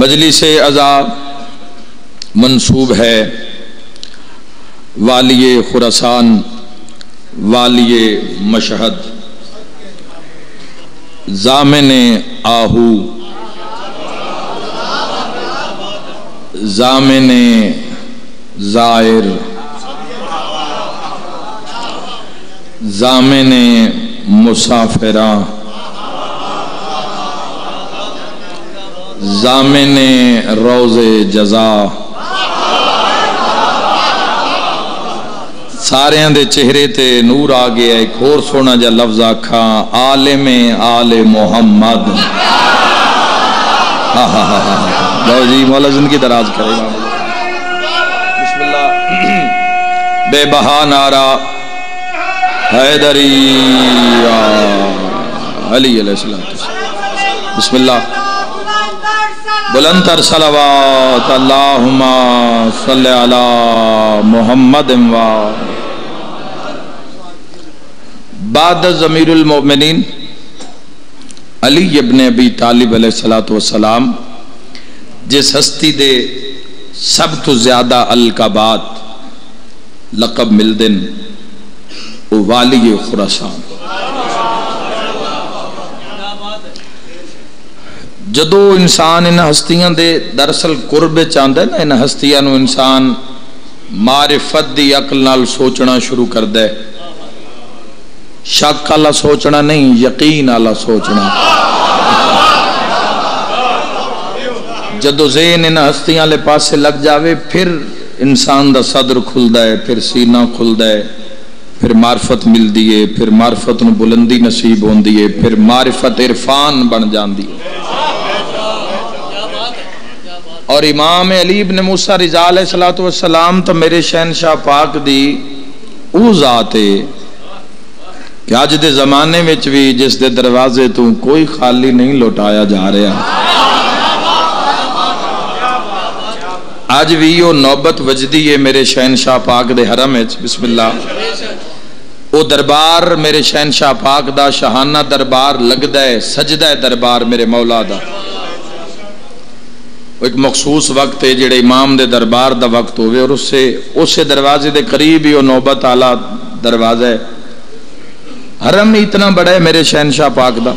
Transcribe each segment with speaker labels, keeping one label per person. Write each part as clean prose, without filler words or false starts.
Speaker 1: مجلس عزا منسوب ہے والی خراسان، والی مشہد، ضامن آہو، ضامن زائر، ضامن مسافراں، ضامن روز جزا، ساریاں دے چہرے تے نور آ گیا۔ ایک اور سونا جا لفظ آکھاں، عالم آل محمد۔ لو جی مولا زندگی دراز کرے۔ بسم اللہ۔ بے بہا نعرہ حیدری علی علیہ السلام۔ بسم اللہ۔ بلند تر صلوات اللہم صلی علی محمد و بعد ضمیر المؤمنین علی ابن ابی طالب علیہ السلام جس ہستی دے سب تو زیادہ القابات لقب ملدن وہ والی خراسان۔ جدو انسان ان ہستیاں دے دراصل قرب چاہتا ہے نا، ان ہستیاں نو انسان معرفت دی عقل نال سوچنا شروع کر دے، شک والا سوچنا نہیں، یقین والا سوچنا۔ جدو ذہن ان ہستیاں لے پاسے لگ جاوے پھر انسان دا صدر کھل دے، پھر سینہ کھل دے، پھر معرفت مل دیئے، پھر معرفت نو بلندی نصیب ہون دیئے، پھر معرفت عرفان بن جان دیئے۔ اور امام علی ابن موسیٰ رضا علیہ السلام تو میرے شہنشاہ پاک دی او ذات ہے کہ آج دے زمانے میں بھی جس دے دروازے تو کوئی خالی نہیں لوٹایا جا رہا۔ آج بھی وہ نوبت وجدی ہے میرے شہنشاہ پاک دے حرم ہے۔ بسم اللہ۔ وہ دربار میرے شہنشاہ پاک دا شہانہ دربار لگدا ہے، سجدہ دربار میرے مولا دا۔ ایک مخصوص وقت ہے جڑے امام دے دربار دا وقت ہوئے اور اسے دروازے دے قریب ہی وہ نوبت آلہ دروازہ ہے۔ حرم اتنا بڑا ہے میرے شہنشاہ پاک دا،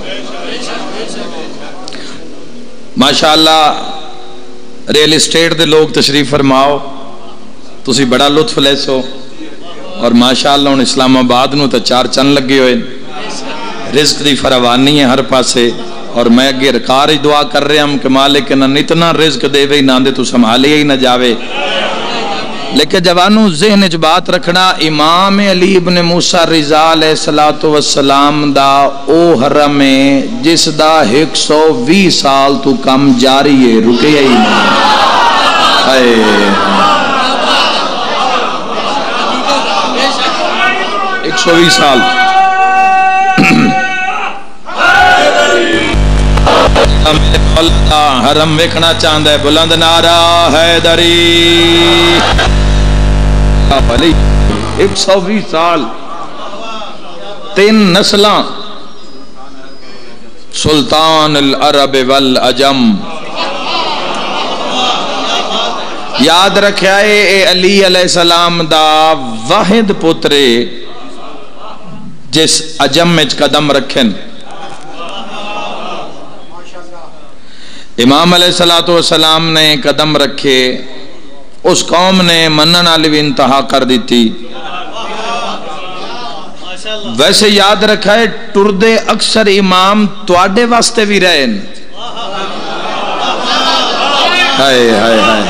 Speaker 1: ماشاءاللہ۔ ریل اسٹیٹ دے لوگ تشریف فرماؤ، تسی بڑا لطف لے سو، اور ماشاءاللہ ان اسلام آباد نو تا چار چند لگے ہوئے، رزق دی فراوانی ہے ہر پاسے۔ اور میں اگے رکار ہی دعا کر رہے ہم کہ مالک نہ اتنا رزق دے وے نہ دے تو سنبھالے ہی نہ جاوے۔ لیکن جوانوں ذہن وچ بات رکھنا، امام علی ابن موسیٰ رضا علیہ السلام دا او حرم ہے جس دا 120 سال تو کم جاری ہے، رکے ہی نہیں۔ 120 سال۔ حرم ویکھنا چاہتا ہے، بلند نعرہ حیدری علی۔ 120 سال، 3 نسلاں، سلطان العرب والعجم۔ یاد رکھیا اے علی علیہ السلام دا واحد پترے جس عجم میں قدم رکھن۔ امام علیہ السلام نے قدم رکھے، اس قوم نے منن والی بھی انتہا کر دیتی۔ ویسے یاد رکھا ہے ٹردے اکثر امام تواڈے واسطے بھی رہے۔ ہائے ہائے ہائے۔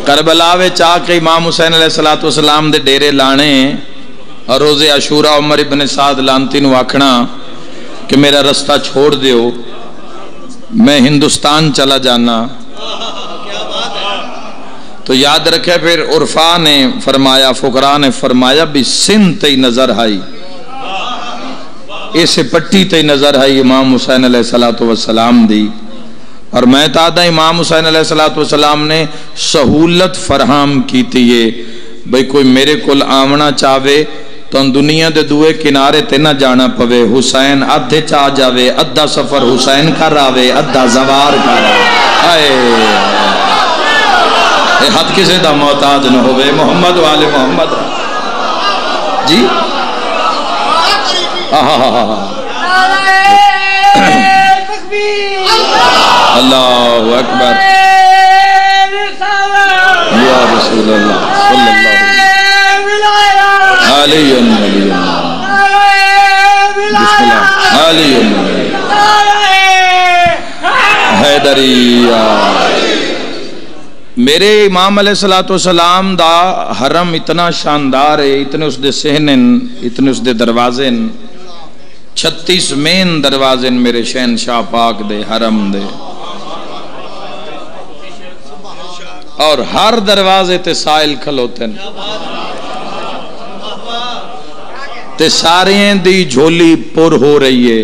Speaker 1: کربلا وچ آ کے امام حسین علیہ السلام دے ڈیرے لانے اور روز عاشورہ عمر ابن سعد لانتی نو آکھنا کہ میرا رستہ چھوڑ دیو، میں ہندوستان چلا جانا۔ تو یاد رکھے پھر عرفا نے فرمایا، فقراء نے فرمایا بھی سندھ تے نظر آئی، اسے پٹی تے نظر آئی امام حسین علیہ السلام دی۔ اور میں تادہ امام حسین علیہ السلام نے سہولت فراہم کی تھی، بھئی کوئی میرے کول آمنا چاہے تو دنیا دے دوے کنارے تے نہ جانا پوے، حسین ادھے چاہ جاوے، ادھا سفر حسین کر آوے، ادھا زوار کر آئے۔ اے حد کسے دا محتاج نہ ہوئے، محمد والے محمد جی اللہ اکبر یا رسول اللہ صلی اللہ علیہ وسلم بسم اللہ علیہ حیدریہ۔ میرے امام علیہ السلام دا حرم اتنا شاندار ہے، اتنے اس دے صحنن، اتنے اس دے دروازن، 36 مین دروازن میرے شہنشاہ پاک دے حرم دے، اور ہر دروازے تے سائل کھلوتے ہیں تے سارے دی جھولی پر ہو رہی ہے۔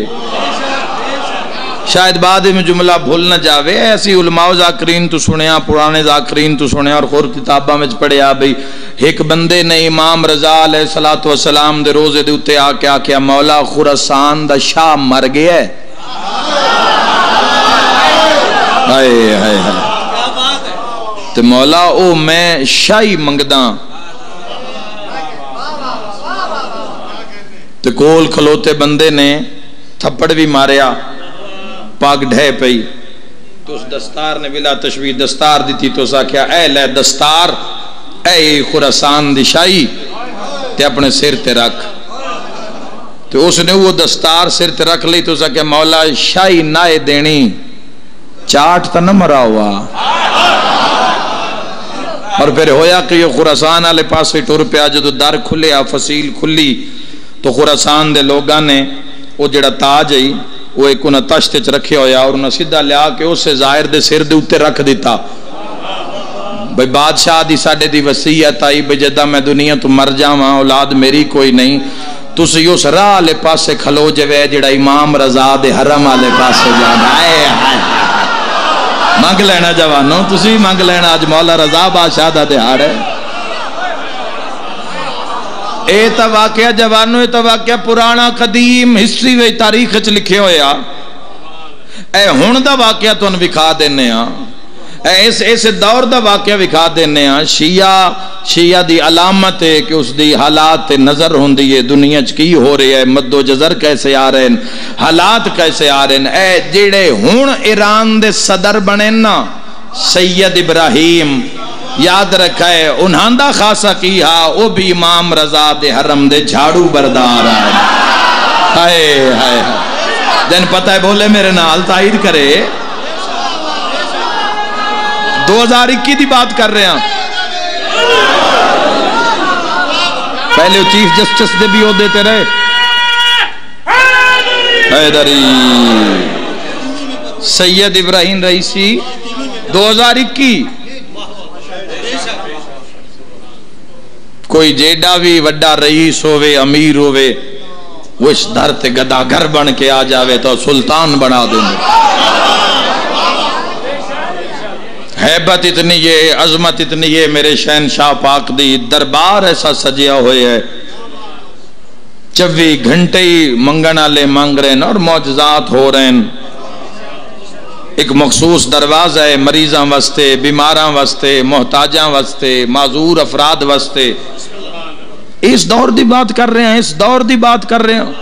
Speaker 1: شاید بعد میں جملہ بھول نہ جاوے، ایسی علماء ذاکرین تو سنیا، پرانے ذاکرین تو سنیا، اور خور کتابہ میں پڑھیا بھئی ایک بندے نے امام رضا علیہ السلام دے روزے دے اتے آ کیا مولا خراسان دا شاہ مر گیا ہے۔ ہائے ہائے ہائے، تو مولا او میں شاہی منگداں، تو کول کھلوتے بندے نے تھپڑ بھی ماریا، پاک ڈھے پئی، تو اس دستار نے بلا تشویح دستار دی تھی، تو سا کیا اے لے دستار، اے خراسان دی شاہی تے اپنے سر تے رکھ، تو اس نے وہ دستار سر تے رکھ لی، تو سا کیا مولا شاہی نائے دینی چاٹ تا نہ مرا ہوا۔ اور پھر ہویا کہ یہ خراسان آلے پاسے ٹور پہ آجا، تو در کھلے آ فصیل کھلی، تو خراسان دے لوگاں نے وہ جڑا تاج ہے وہ ایک انہاں تشتے چ رکھے ہویا، اور انہاں سیدھا لیا کہ اسے ظاہر دے سر دے اتے رکھ دیتا، بھئی بادشاہ دی ساڑے دی وسیعت آئی بھئی جدہ میں دنیا تو مر جاواں، اولاد میری کوئی نہیں، تسی اس راہ لے پاسے کھلو جوے جڑا امام رضا دے حرم آلے پاسے جانا ہے۔ مانگ لینا جوانوں، تسی مانگ لینا، آج مولا رضا بادشاہ دا دہاڑ ہے۔ اے تا واقعہ جوانوں، اے تا واقعہ پرانا قدیم ہسٹری وے تاریخ اچھ لکھے ہویا، اے ہون دا واقعہ تو ان وکھا دینے ہاں، ایسے دور دا واقعہ وکھا دینے ہاں۔ شیعہ دی علامت ہے کہ اس دی حالات نظر ہوں دی ہے، دنیا چکی ہو رہی ہے، مد و جزر کیسے آ رہے ہیں، حالات کیسے آ رہے ہیں۔ اے جیڑے ہون ایران دے صدر بنے نا سید ابراہیم، یاد رکھائے انہاں دا خاصہ کی ہاں، وہ بھی امام رضا دے حرم دے جھاڑو بردار آئے۔ ہائے ہائے جن پتہ ہے بولے میرے نال تائید کرے۔ 2021 دی بات کر رہے ہیں، پہلے چیف جسٹس دے بھی ہو دیتے رہے حیدری سید ابراہیم رئیسی 2021۔ کوئی جیڈا بھی وڈا رئیس ہوئے امیر ہوئے وہ اس در تے گدا گھر بن کے آ جاوے تو سلطان بنا دیں گے۔ حیبت اتنی ہے، عظمت اتنی ہے، میرے شہنشاہ پاک دی دربار ایسا سجیا ہوئے ہے، 24 گھنٹے ہی منگنا لے مانگ رہے ہیں اور معجزات ہو رہے ہیں۔ ایک مخصوص دروازہ ہے مریضاں واسطے، بیماراں واسطے، محتاجاں واسطے، معذور افراد واسطے۔ اس دور دی بات کر رہے ہیں، اس دور دی بات کر رہے ہیں۔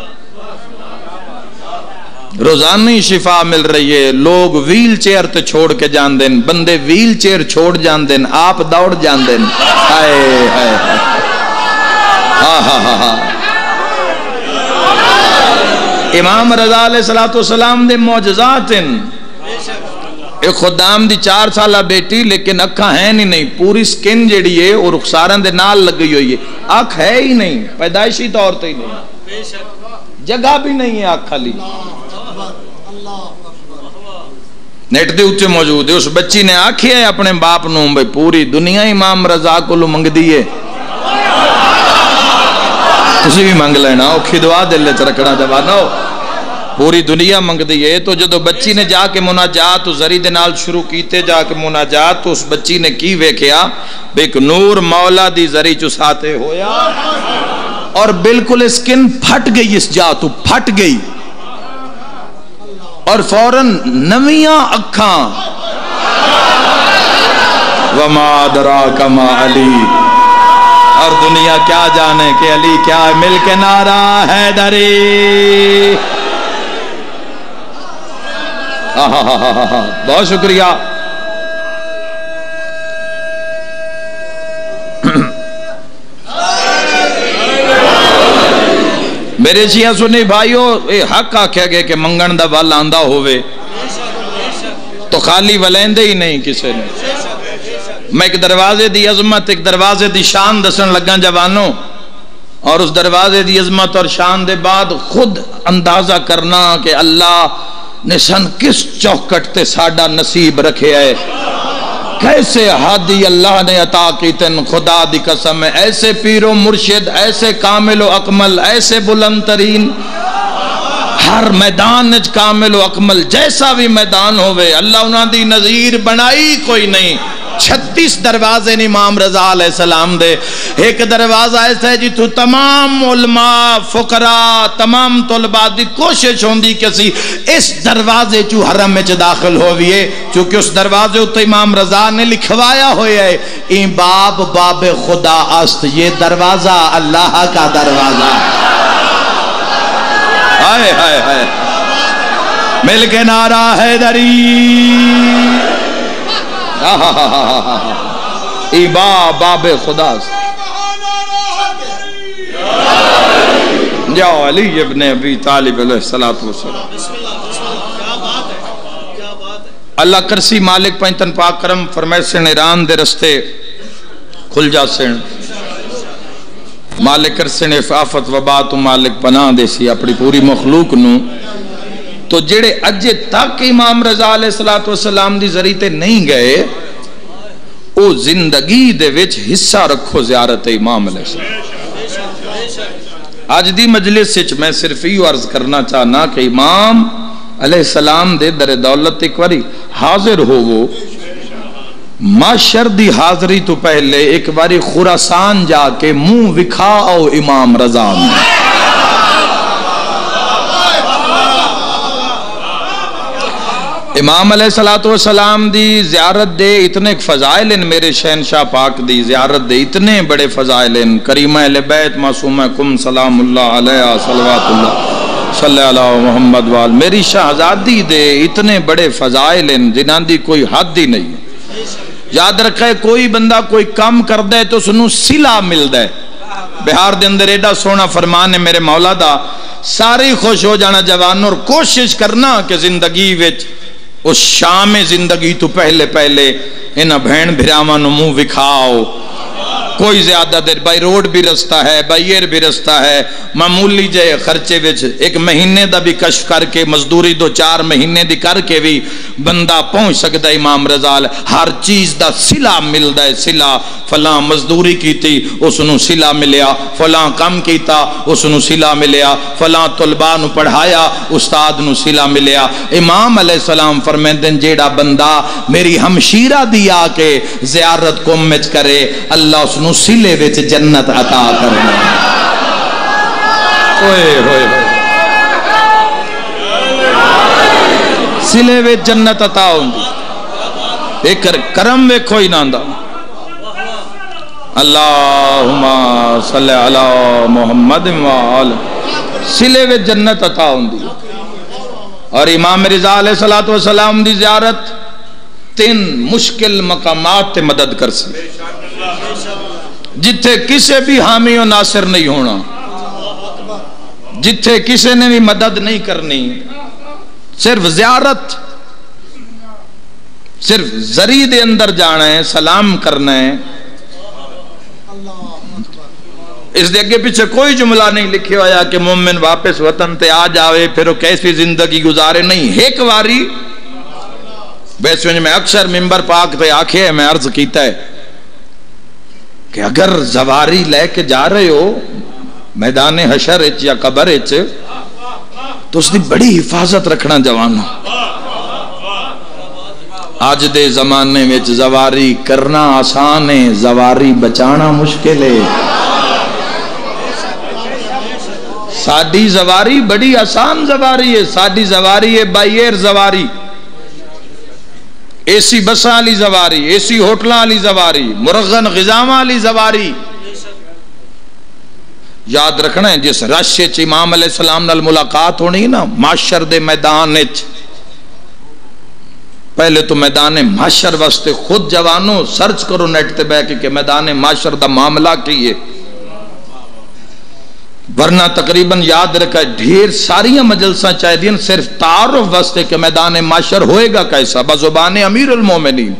Speaker 1: روزانہ شفا مل رہی ہے، لوگ ویل چیئر تے چھوڑ کے جان دیں، بندے ویل چیئر چھوڑ جان دیں، آپ دوڑ جان دیں۔ ہائے ہائے ہائے، امام رضا علیہ السلام دے معجزات ہیں۔ ایک خدام دی 4 سالہ بیٹی لیکن اکھاں ہیں نہیں، پوری سکن جیڑی ہے اور رخسارن دے نال لگئی ہوئی ہے، اکھ ہے ہی نہیں، پیدائشی طور تے ہی نہیں، جگہ بھی نہیں ہے اکھ علی، نیٹ دے اچھے موجود ہے۔ اس بچی نے آکھی ہے اپنے باپ نوں بھئی پوری دنیا امام رضا کو لو منگ دیئے، تسی بھی منگ لینا، اوکھی دعا دل لے چرکڑا جوانا ہو، پوری دنیا منگ دیئے۔ تو جدو بچی نے جا کے مناجات زری دنال شروع کیتے جا کے مناجات، تو اس بچی نے کی ویکھیا بیک نور مولا دی زری چساتے ہویا۔ اور بالکل سکن پھٹ گئی، اس جا تو پھٹ گئی، اور فوراً نویاں اکھاں، وما ادراک ما علی، اور دنیا کیا جانے کہ علی کیا ہے، مل کے نعرہ حیدری۔ بہت شکریہ۔ میرے شیعہ سنی بھائیو، اے حق آکھیا گئے کہ منگن دا ول آندہ ہوئے تو خالی ولیندے ہی نہیں کسے نے۔ میں ایک دروازے دی عظمت، ایک دروازے دی شان دسن لگا جوانوں، اور اس دروازے دی عظمت اور شان دے بعد خود اندازہ کرنا کہ اللہ نے سن کس چوکٹ تے ساڈا نصیب رکھے ہے، کیسے ہادی اللہ نے عطا کی تن، خدا دی قسم ہے، ایسے پیر و مرشد، ایسے کامل و اکمل، ایسے بلند ترین، ہر میدان اچ کامل و اکمل، جیسا بھی میدان ہوئے اللہ انہاں دی نظیر بنائی کوئی نہیں۔ 36 دروازے امام رضا علیہ السلام دے، ایک دروازہ ایسا ہے جتو تمام علماء، فقراء، تمام طلباء دی کوشش ہوندی کسی اس دروازے چو حرم میں داخل ہوئیے، چونکہ اس دروازے اتو امام رضا نے لکھوایا ہوئے ہے، این باب باب خدا است، یہ دروازہ اللہ کا دروازہ۔ ہائے ہائے ہائے، مل کے نعرہ حیدری، ای باب خدا، یا علی ابن ابی طالب علیہ السلام۔ اللہ کرسی مالک پینتن پاک کرم فرمائے سے ایران دے رستے کھل جا سن، مالک کرسن افافت وبا تو مالک پناہ دے سی اپنی پوری مخلوق نو۔ تو جڑے اجے تک امام رضا علیہ السلام دی ذریعے نہیں گئے، او زندگی دے وچ حصہ رکھو زیارت امام علیہ السلام۔ آج دی مجلس سچ میں صرف ہی عرض کرنا چاہنا کہ امام علیہ السلام دے در دولت ایک واری حاضر ہو، وہ معاشر دی حاضری تو پہلے ایک باری خراسان جا کے منہ وکھاؤ امام رضا میں۔ امام علیہ السلام دی زیارت دے اتنے فضائل ان، میرے شہنشاہ پاک دی زیارت دے اتنے بڑے فضائل ان، کریمہ اہل بیت معصومہ کم سلام اللہ علیہ صلوات اللہ صلی اللہ محمد وال، میری شہزادی دے اتنے بڑے فضائل ان جنہاں دی کوئی حد ہی نہیں۔ یاد رکھے کوئی بندہ کوئی کام کر دے تو سنو صلہ مل دے۔ بہار دے اندر ایڈا سونا فرمان ہے میرے مولا دا، ساری خوش ہو جانا جوان اور کوشش کرنا کہ زندگی وچ اس شام زندگی تو پہلے انہاں بہن بھراواں نوں منہ وکھاؤ۔ کوئی زیادہ دیر بائی روڈ بھی رستہ ہے، بائی ایئر بھی رستہ ہے، معمولی جے خرچے وچ ایک مہینے دا بھی کشف کر کے، مزدوری 2-4 مہینے دی کر کے بھی بندہ پہنچ سکتا ہے امام رضا۔ ہر چیز دا صلہ ملدا ہے، صلہ فلاں مزدوری کیتی اس نوں صلہ ملیا، فلاں کام کیتا اس نوں صلہ ملیا، فلاں طلباء نوں پڑھایا استاد نوں صلہ ملیا۔ امام علیہ السلام فرمیندے جیڑا بندہ میری ہمشیرہ دی آ کے زیارت کو مچ کرے، اللہ اس نوں صلے وچ جنت عطا کرنا۔ اوئے ہوئے ہوئے، صلے وچ جنت عطا ہوندی، ایک کرم ویکھو ہی نہ دا۔ اللہم صلی علی محمد وآل، صلے وچ جنت عطا ہوندی۔ اور امام رضا علیہ السلام دی زیارت 3 مشکل مقامات تے مدد کر سکے، جتھے کسے بھی حامی و ناصر نہیں ہونا، جتھے کسے نے بھی مدد نہیں کرنی، صرف زیارت، صرف ذریعے دے اندر جانا ہے، سلام کرنا ہے۔ اس دے اگے پیچھے کوئی جملہ نہیں لکھے ہویا کہ مومن واپس وطن تے آ جاوے پھر وہ کیسی زندگی گزارے، نہیں، ایک واری ویسے میں اکثر ممبر پاک تے آکھے میں عرض کیتا ہے کہ اگر زواری لے کے جا رہے ہو میدان حشر اچ یا قبر اچ تو اس دی بڑی حفاظت رکھنا جوانوں۔ آج دے زمانے میں زواری کرنا آسان ہے، زواری بچانا مشکل ہے۔ ساڈی زواری بڑی آسان زواری ہے، ساڈی زواری ہے بائی ایئر زواری، اے سی بساں والی زواری، اے سی ہوٹلاں والی زواری، مرغن غذاواں والی زواری۔ یاد رکھنا ہے جس رش وچ امام علیہ السلام نال ملاقات ہونی نا محشر دے میدان وچ، پہلے تو میدان محشر واسطے خود جوانوں سرچ کرو نیٹ تے بیٹھ کے کہ میدان محشر دا معاملہ کی ہے، ورنہ تقریباً یاد رکھا ڈھیر ساریاں مجلساں چاہے دین صرف تعارف واسطے کہ میدان محشر ہوئے گا کیسا بزبان امیر المومنین۔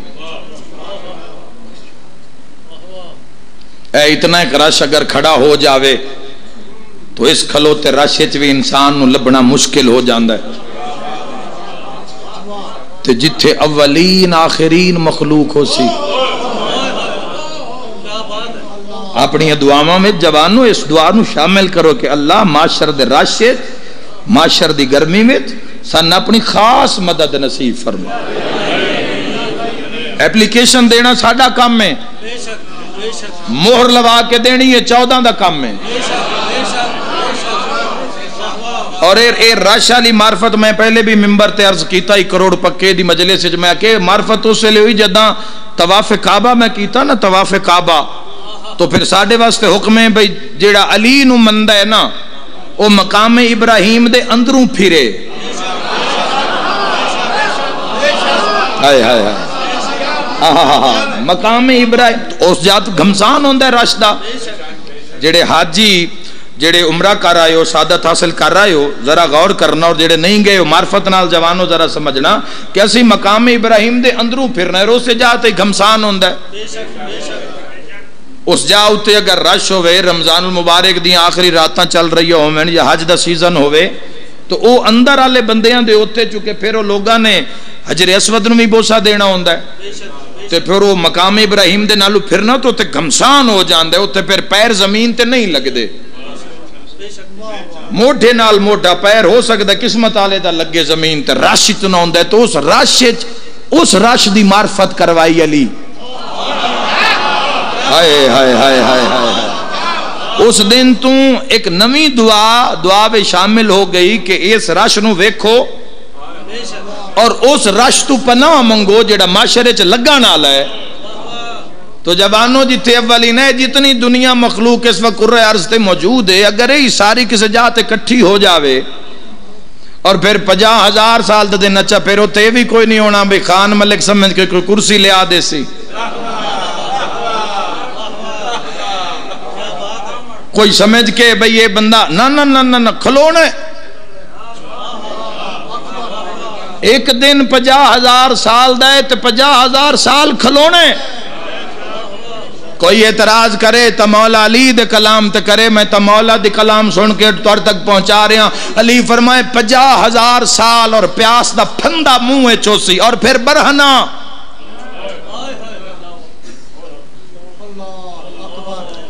Speaker 1: اے اتنا ایک رش اگر کھڑا ہو جاوے تو اس کھلوتے رش وچ بھی انسان نو لبنا مشکل ہو جاندا ہے، تے جتھے اولین آخرین مخلوق ہو سی۔ اپنی دعاواں میں جوانوں اس دعا نو شامل کرو کہ اللہ معاشر دے رش معاشر دی گرمی میں سن اپنی خاص مدد نصیب فرما۔ ایپلیکیشن دینا ساڈا کام ہے، مہر لوا کے دینی ہے 14 دا کام ہے۔ اور اے رش والی معرفت میں پہلے بھی ممبر تے عرض کیتا ہی کروڑ پکے دی مجلس وچ میں کہ معرفت اس لیے ہوئی جداں طواف کعبہ میں کیتا نا، طواف کعبہ تو پھر ساڈے واسطے حکم ہے بھئی جیڑا علی نو مندا ہے نا او مقام ابراہیم دے اندروں پھرے۔ ہائے ہائے ہائے مقام ابراہیم اس جات گھمسان ہوندہ ہے رش دا۔ جیڑے حاجی جیڑے عمرہ کر رہے ہو سعادت حاصل کر رہے ہو ذرا غور کرنا، اور جیڑے نہیں گئے ہو معرفت نال جوانوں ذرا سمجھنا کہ اسی مقام ابراہیم دے اندروں پھرنا ہے، روز سے جاتے گھمسان ہوندہ ہے۔ اس جا اتے اگر رش ہوئے رمضان المبارک دی آخری راتاں چل رہی ہو یا حج دا سیزن ہوئے تو او اندر آلے بندیاں دے ہوتے چکے پھر وہ لوگاں نے حجر اسود نو بھی بوسا دینا ہوندہ ہے، تے پھر وہ مقام ابراہیم دے نالو پھرنا تو تے گھمسان ہو جاندے، تے پھر پیر زمین تے نہیں لگ دے، موٹے نال موٹا پیر ہو سکتا قسمت آلے دا لگے زمین تے رش اتنا ہوندہ ہے۔ تو اس رش دی معرفت کروائی علی۔ ہائے ہائے ہائے ہائے ہائے اس دن تو ایک نویں دعا میں شامل ہو گئی کہ اس رش نو ویکھو اور اس رش تو پناہ منگو جڑا معاشرے چ لگن والا ہے۔ تو جوانوں جتھے اولین ہے جتنی دنیا مخلوق اس وقت قرہ ارض تے موجود ہے، اگر یہ ساری کسی جات اکٹھی ہو جاوے اور پھر 50,000 سال دے نچا پھر ہوتے بھی کوئی نہیں ہونا بھئی خان ملک سمجھ کے کوئی کرسی لے آ دے سی، کوئی سمجھ کے بھئی یہ بندہ نہ کھلونے ایک دن 50,000 سال دے تو 50,000 سال کھلونے۔ کوئی اعتراض کرے تو مولا علی دے کلام تے کرے، میں تو مولا دے کلام سن کے توڑ تک پہنچا رہا ہوں۔ علی فرمائے 50,000 سال اور پیاس دا پھندا منہ چوسی اور پھر برہنا۔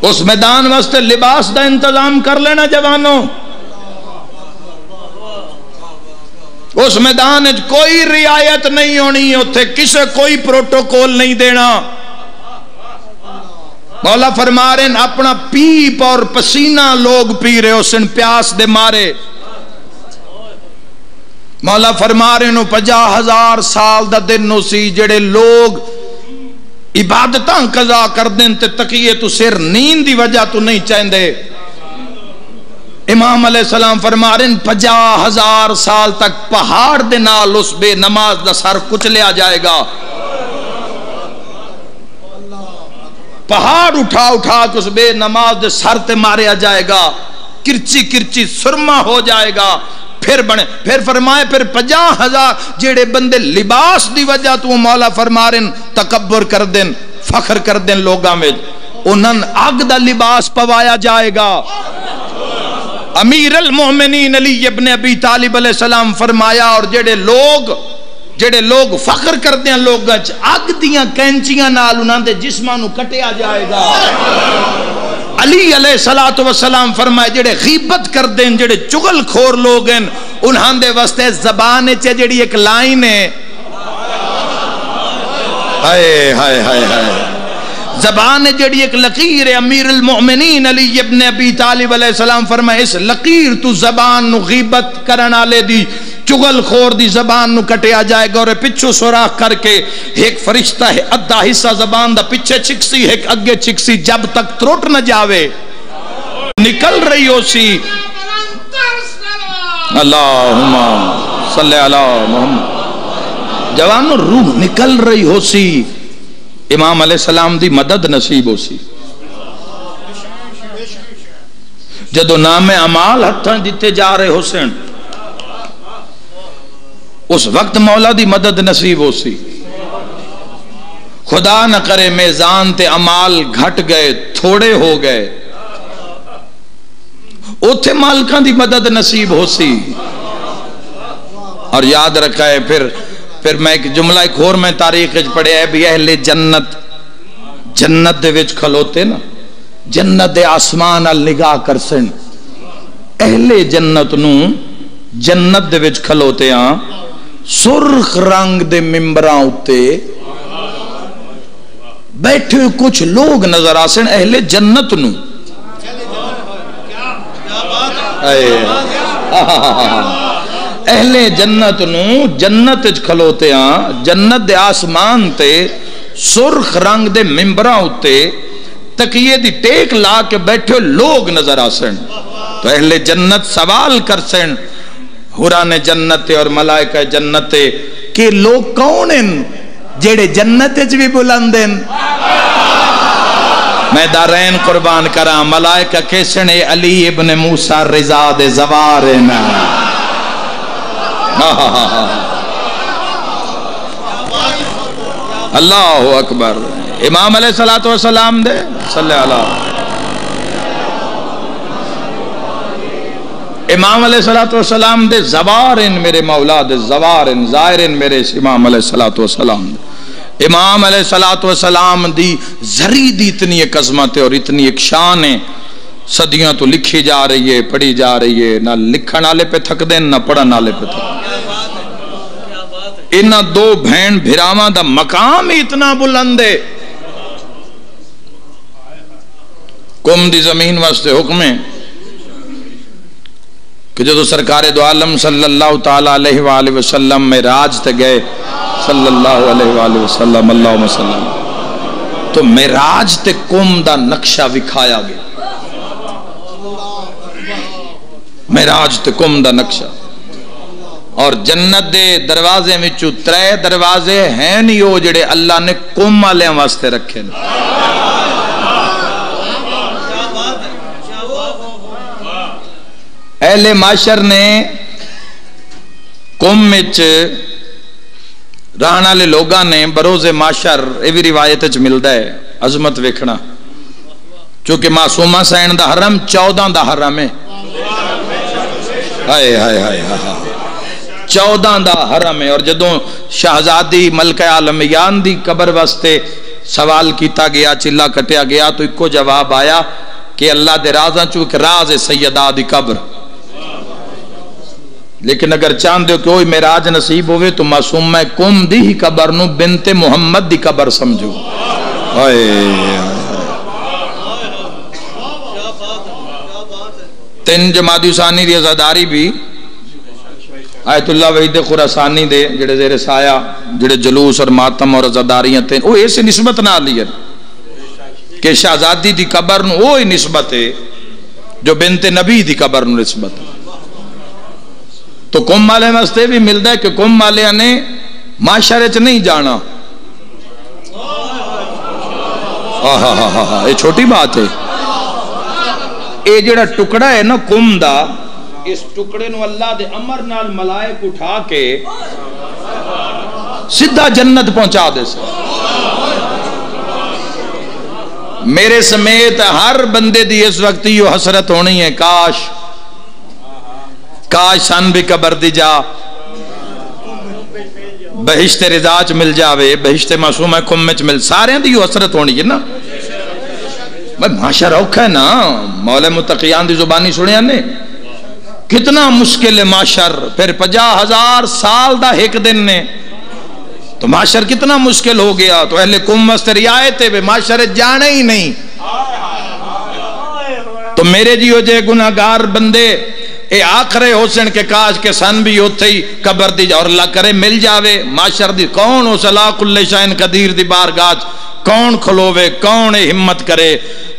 Speaker 1: اس میدان واسطے لباس دا انتظام کر لینا جوانوں۔ اس میدان کوئی رعایت نہیں ہونی، اتھے کسے کوئی پروٹوکول نہیں دینا۔ مولا فرما رہے ہیں اپنا پیپ اور پسینہ لوگ پی رہے ہو سن پیاس دے مارے۔ مولا فرما رہے ہیں 50,000 سال دا دن ہو سی جڑے لوگ عبادتاں قضا کر دیں تے تقیے تو سر نیند دی وجہ تو نہیں چاہندے۔ امام علیہ السلام فرما رہے ہیں 50,000 سال تک پہاڑ دے نال اس بے نماز دا سر کچلیا جائے گا۔ پہاڑ اٹھا کے اس بے نماز دے سر تے ماریا جائے گا، کرچی کرچی سرما ہو جائے گا، پھر فرمائے پھر 50,000 جیڑے بندے لباس دی وجہ تو مولا فرما رہے ہیں تکبر کر دیں فخر کر دیں لوگاں میں، انہاں آگ دا لباس پوایا جائے گا۔ امیر المومنین علی ابن ابی طالب علیہ السلام فرمایا اور جیڑے لوگ فخر کرتے ہیں لوگ اگ دیاں کینچیاں نال انہاں دے جسماں نو کٹیا جائے گا۔ علی علیہ السلام فرمائے جڑے غیبت کر دیں جڑے چغل خور لوگ ہیں انہاں دے واسطے زبان چے جڑی ایک لائن ہے ہائے ہائے ہائے ہائے زبان جڑی ایک لقیر ہے، امیر المؤمنین علی ابن ابی طالب علیہ السلام فرمائے اس لقیر تو زبان نو غیبت کرن والے دی چغل خور دی زبان نو کٹیا جائے گا، اور پچھو سوراخ کر کے ایک فرشتہ ہے ادھا حصہ زبان دا پیچھے چکسی ایک اگے چکسی، جب تک ترٹ نہ جاوے نکل رہی ہو سی اللہم صلی اللہ محمد، جوانو روح نکل رہی ہو سی، امام علیہ السلام دی مدد نصیب ہو سی۔ جدو نام اعمال ہتھاں دیتے جا رہے حسین، اس وقت مولا دی مدد نصیب ہو سی۔ خدا نہ کرے میزان تے اعمال گھٹ گئے تھوڑے ہو گئے، اوتھے مالکاں دی مدد نصیب ہو سی۔ اور یاد رکھا ہے پھر میں ایک جملہ ایک اور میں تاریخ پڑھے ہے بھی اہل جنت دے وچ کھلوتے نا، جنت دے آسمان ال نگاہ کر سن، اہل جنت نو جنت دے وچ کھلوتے ہاں سرخ رنگ دے ممبراں اتے بیٹھے کچھ لوگ نظر آسن اہل جنت نو، اہل جنت نو جنت کھلوتے ہاں، جنت دے آسمان تے سرخ رنگ دے ممبراں اتے تکیے دی ٹیک لا کے بیٹھے لوگ نظر آسن، تو اہل جنت سوال کرسن حوران جنت اور ملائکہ جنت کہ لوگ کون ہیں جیڑے جنت وچ بھی بلند ہیں؟ میں دارین قربان کراں، ملائکہ کیسن علی ابن موسیٰ رضا دے زوارن، اللہ اکبر، امام علیہ السلام دے صلی اللہ، امام علیہ السلام دے زوارن میرے مولا دے زوارن زائرن میرے امام علیہ السلام دے، امام علیہ السلام دی زری دی اتنی ایک عظمت ہے اور اتنی ایک شان ہے، صدیاں تو لکھی جا رہی ہے پڑھی جا رہی ہے، نہ لکھن والے پہ تھک دیں نہ پڑھن والے پہ تھک دیں، انہ دو بہن بھراواں دا مقام ہی اتنا بلند ہے۔ کم دی زمین واسطے حکم ہے کہ جدو سرکار دو عالم صلی اللہ تعالی علیہ وآلہ وسلم میں راج تے گئے صلی اللہ علیہ وآلہ وسلم اللہم صلی اللہ، تو میراج تے قوم دا نقشہ وکھایا گیا، میراج تے قوم دا نقشہ، اور جنت دے دروازے میں چو 3 دروازے ہیں نہیں ہو جڑے اللہ نے قوم والے واسطے رکھے، اہل معاشر نے قوم وچ رہن والے لوگاں نے بروز معاشر یہ بھی روایت وچ ملدا ہے عظمت ویکھنا، چونکہ معصومہ سین دا حرم 14 دا حرم ہے، ہائے ہائے ہائے ہائے 14 دا حرم ہے، اور جدوں شہزادی ملکہ عالمیان دی قبر واسطے سوال کیتا گیا چلا کٹیا گیا تو ایک کو جواب آیا کہ اللہ دے رازاں چوں ایک راز سیدہ دی قبر، لیکن اگر چاہندے ہو کہ اوہ معراج نصیب ہوئے تو معصومہ قوم دی ہی قبر نو بنت محمد دی قبر سمجھو، تین جمادی ثانی دی عزاداری بھی آیت اللہ وحید خراسانی دے جڑے زیر سایہ جڑے جلوس اور ماتم اور عزاداریاں تین وہ ایسے نسبت نہ لیا کہ شہزادی دی قبر نو وہی نسبت ہے جو بنت نبی دی قبر نو نسبت ہے، تو قوم والے واسطے بھی ملتا ہے کہ قوم والے نے معاشرے چ نہیں جانا، یہ چھوٹی بات ہے، یہ جڑا ٹکڑا ہے نا قوم دا، اس ٹکڑے نو اللہ دے امر نال ملائک اٹھا کے سیدھا جنت پہنچا دے سے، میرے سمیت ہر بندے دی اس وقت یہ حسرت ہونی ہے کاش سن بھی قبر دی جا بہشت رضا چ مل جاوے، بہشت معصومہ قوم وچ مل، سارے دی حسرت ہونی ہے نا، معاشرہ اوکھا ہے نا، مولا متقیان دی زبانی سنیا نے کتنا مشکل ہے معاشر، پھر 50,000 سال دا ایک دن نے تو معاشر کتنا مشکل ہو گیا. تو اہل قوم واسطے رعایت ہے معاشر جانے ہی نہیں. تو میرے جیو جے گناہگار بندے اے آخرے حسن کے کاش کے سن بھی ہوتے ہی قبر دی اور اللہ کرے مل جاوے. معاشر دی کون ہو صلاح کل شائن قدیر دی بارگاہ کون کھلوے کون ہمت کرے.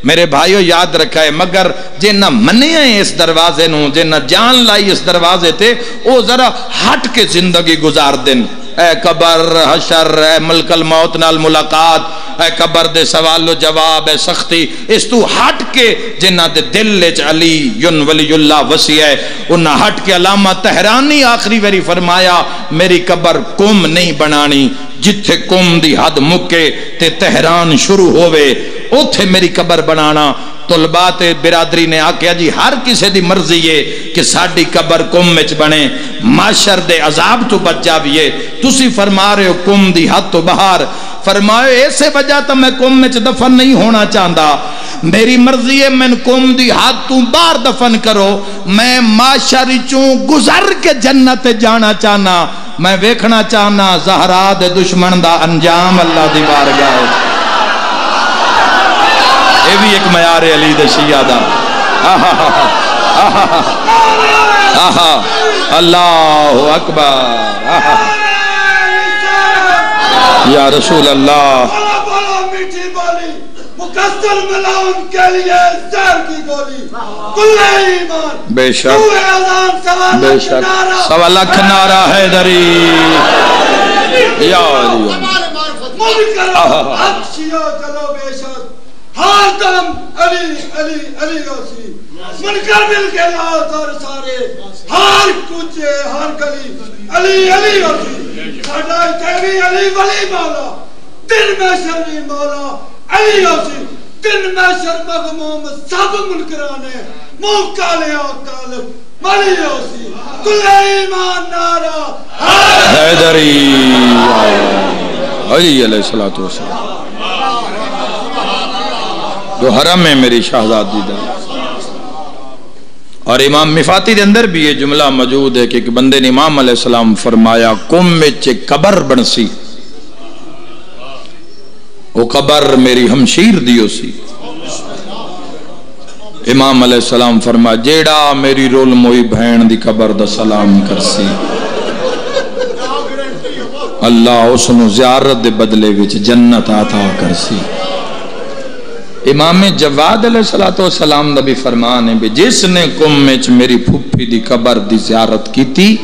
Speaker 1: میرے بھائیو یاد رکھا ہے مگر جنہ منیا ہے اس دروازے نو جنہ جان لائی اس دروازے تے او ذرا ہٹ کے زندگی گزار دن. اے قبر حشر اے ملک الموت نال ملاقات اے قبر دے سوال و جواب اے سختی اس تو ہٹ کے جنہ دے دل لچ علی ین ولی اللہ وسیع ہے انہا ہٹ کے علامہ تہرانی آخری ویری فرمایا میری قبر کم نہیں بنانی جتھے کم دی حد مکے تے تہران شروع ہوئے اوتھے میری قبر بنانا. طلبات برادری نے آکھیا جی ہر کسی دی مرضی ہے کہ ساڑی قبر کم وچ بنے معاشر دے عذاب تو بچ جاویے. تسی فرما رہے ہو کم دی حد تو باہر فرمائے ایسے وجہ تو میں کم وچ دفن نہیں ہونا چاہتا میری مرضی ہے میں کم دی حد تو باہر دفن کرو میں معاشر چوں گزر کے جنت جانا چاہنا میں ویکھنا چاہنا زہرا دے دشمن دا انجام اللہ دی بارگاہ. یہ بھی ایک معیار علی دے شیعہ دا. اللہ اکبر یا رسول اللہ. مکسر ملاؤن کے لیے زہر کی گولی کل ایمان بے شک بے شک سوا لکھ نعرہ حیدری یا علی منکر اکشیو چلو بے شک ہر دم علی علی علی ہوسی منکر مل کے لازار سارے ہر کچھ ہر گلی علی علی ہوسی ساڈا تیری علی ولی مولا دل میں شرعی مولا علی ہوسی دل میں شر مغموم سب منکرانے منہ کالے آکال ملی ہوسی کل ایمان نارا حیدری علی علیہ السلام جو حرم ہے میری شہزادی دا. اور امام مفاتی دے اندر بھی یہ جملہ موجود ہے کہ ایک بندے نے امام علیہ السلام فرمایا کم وچ قبر بنسی وہ قبر میری ہمشیر دیو سی. امام علیہ السلام فرمایا جیڑا میری رول موئی بہن دی قبر دا سلام کرسی اللہ اس نو زیارت دے بدلے وچ جنت عطا کرسی. امام جواد علیہ السلام دا بھی فرمان ہے جس نے کم وچ میری پھپھی دی قبر دی زیارت کیتی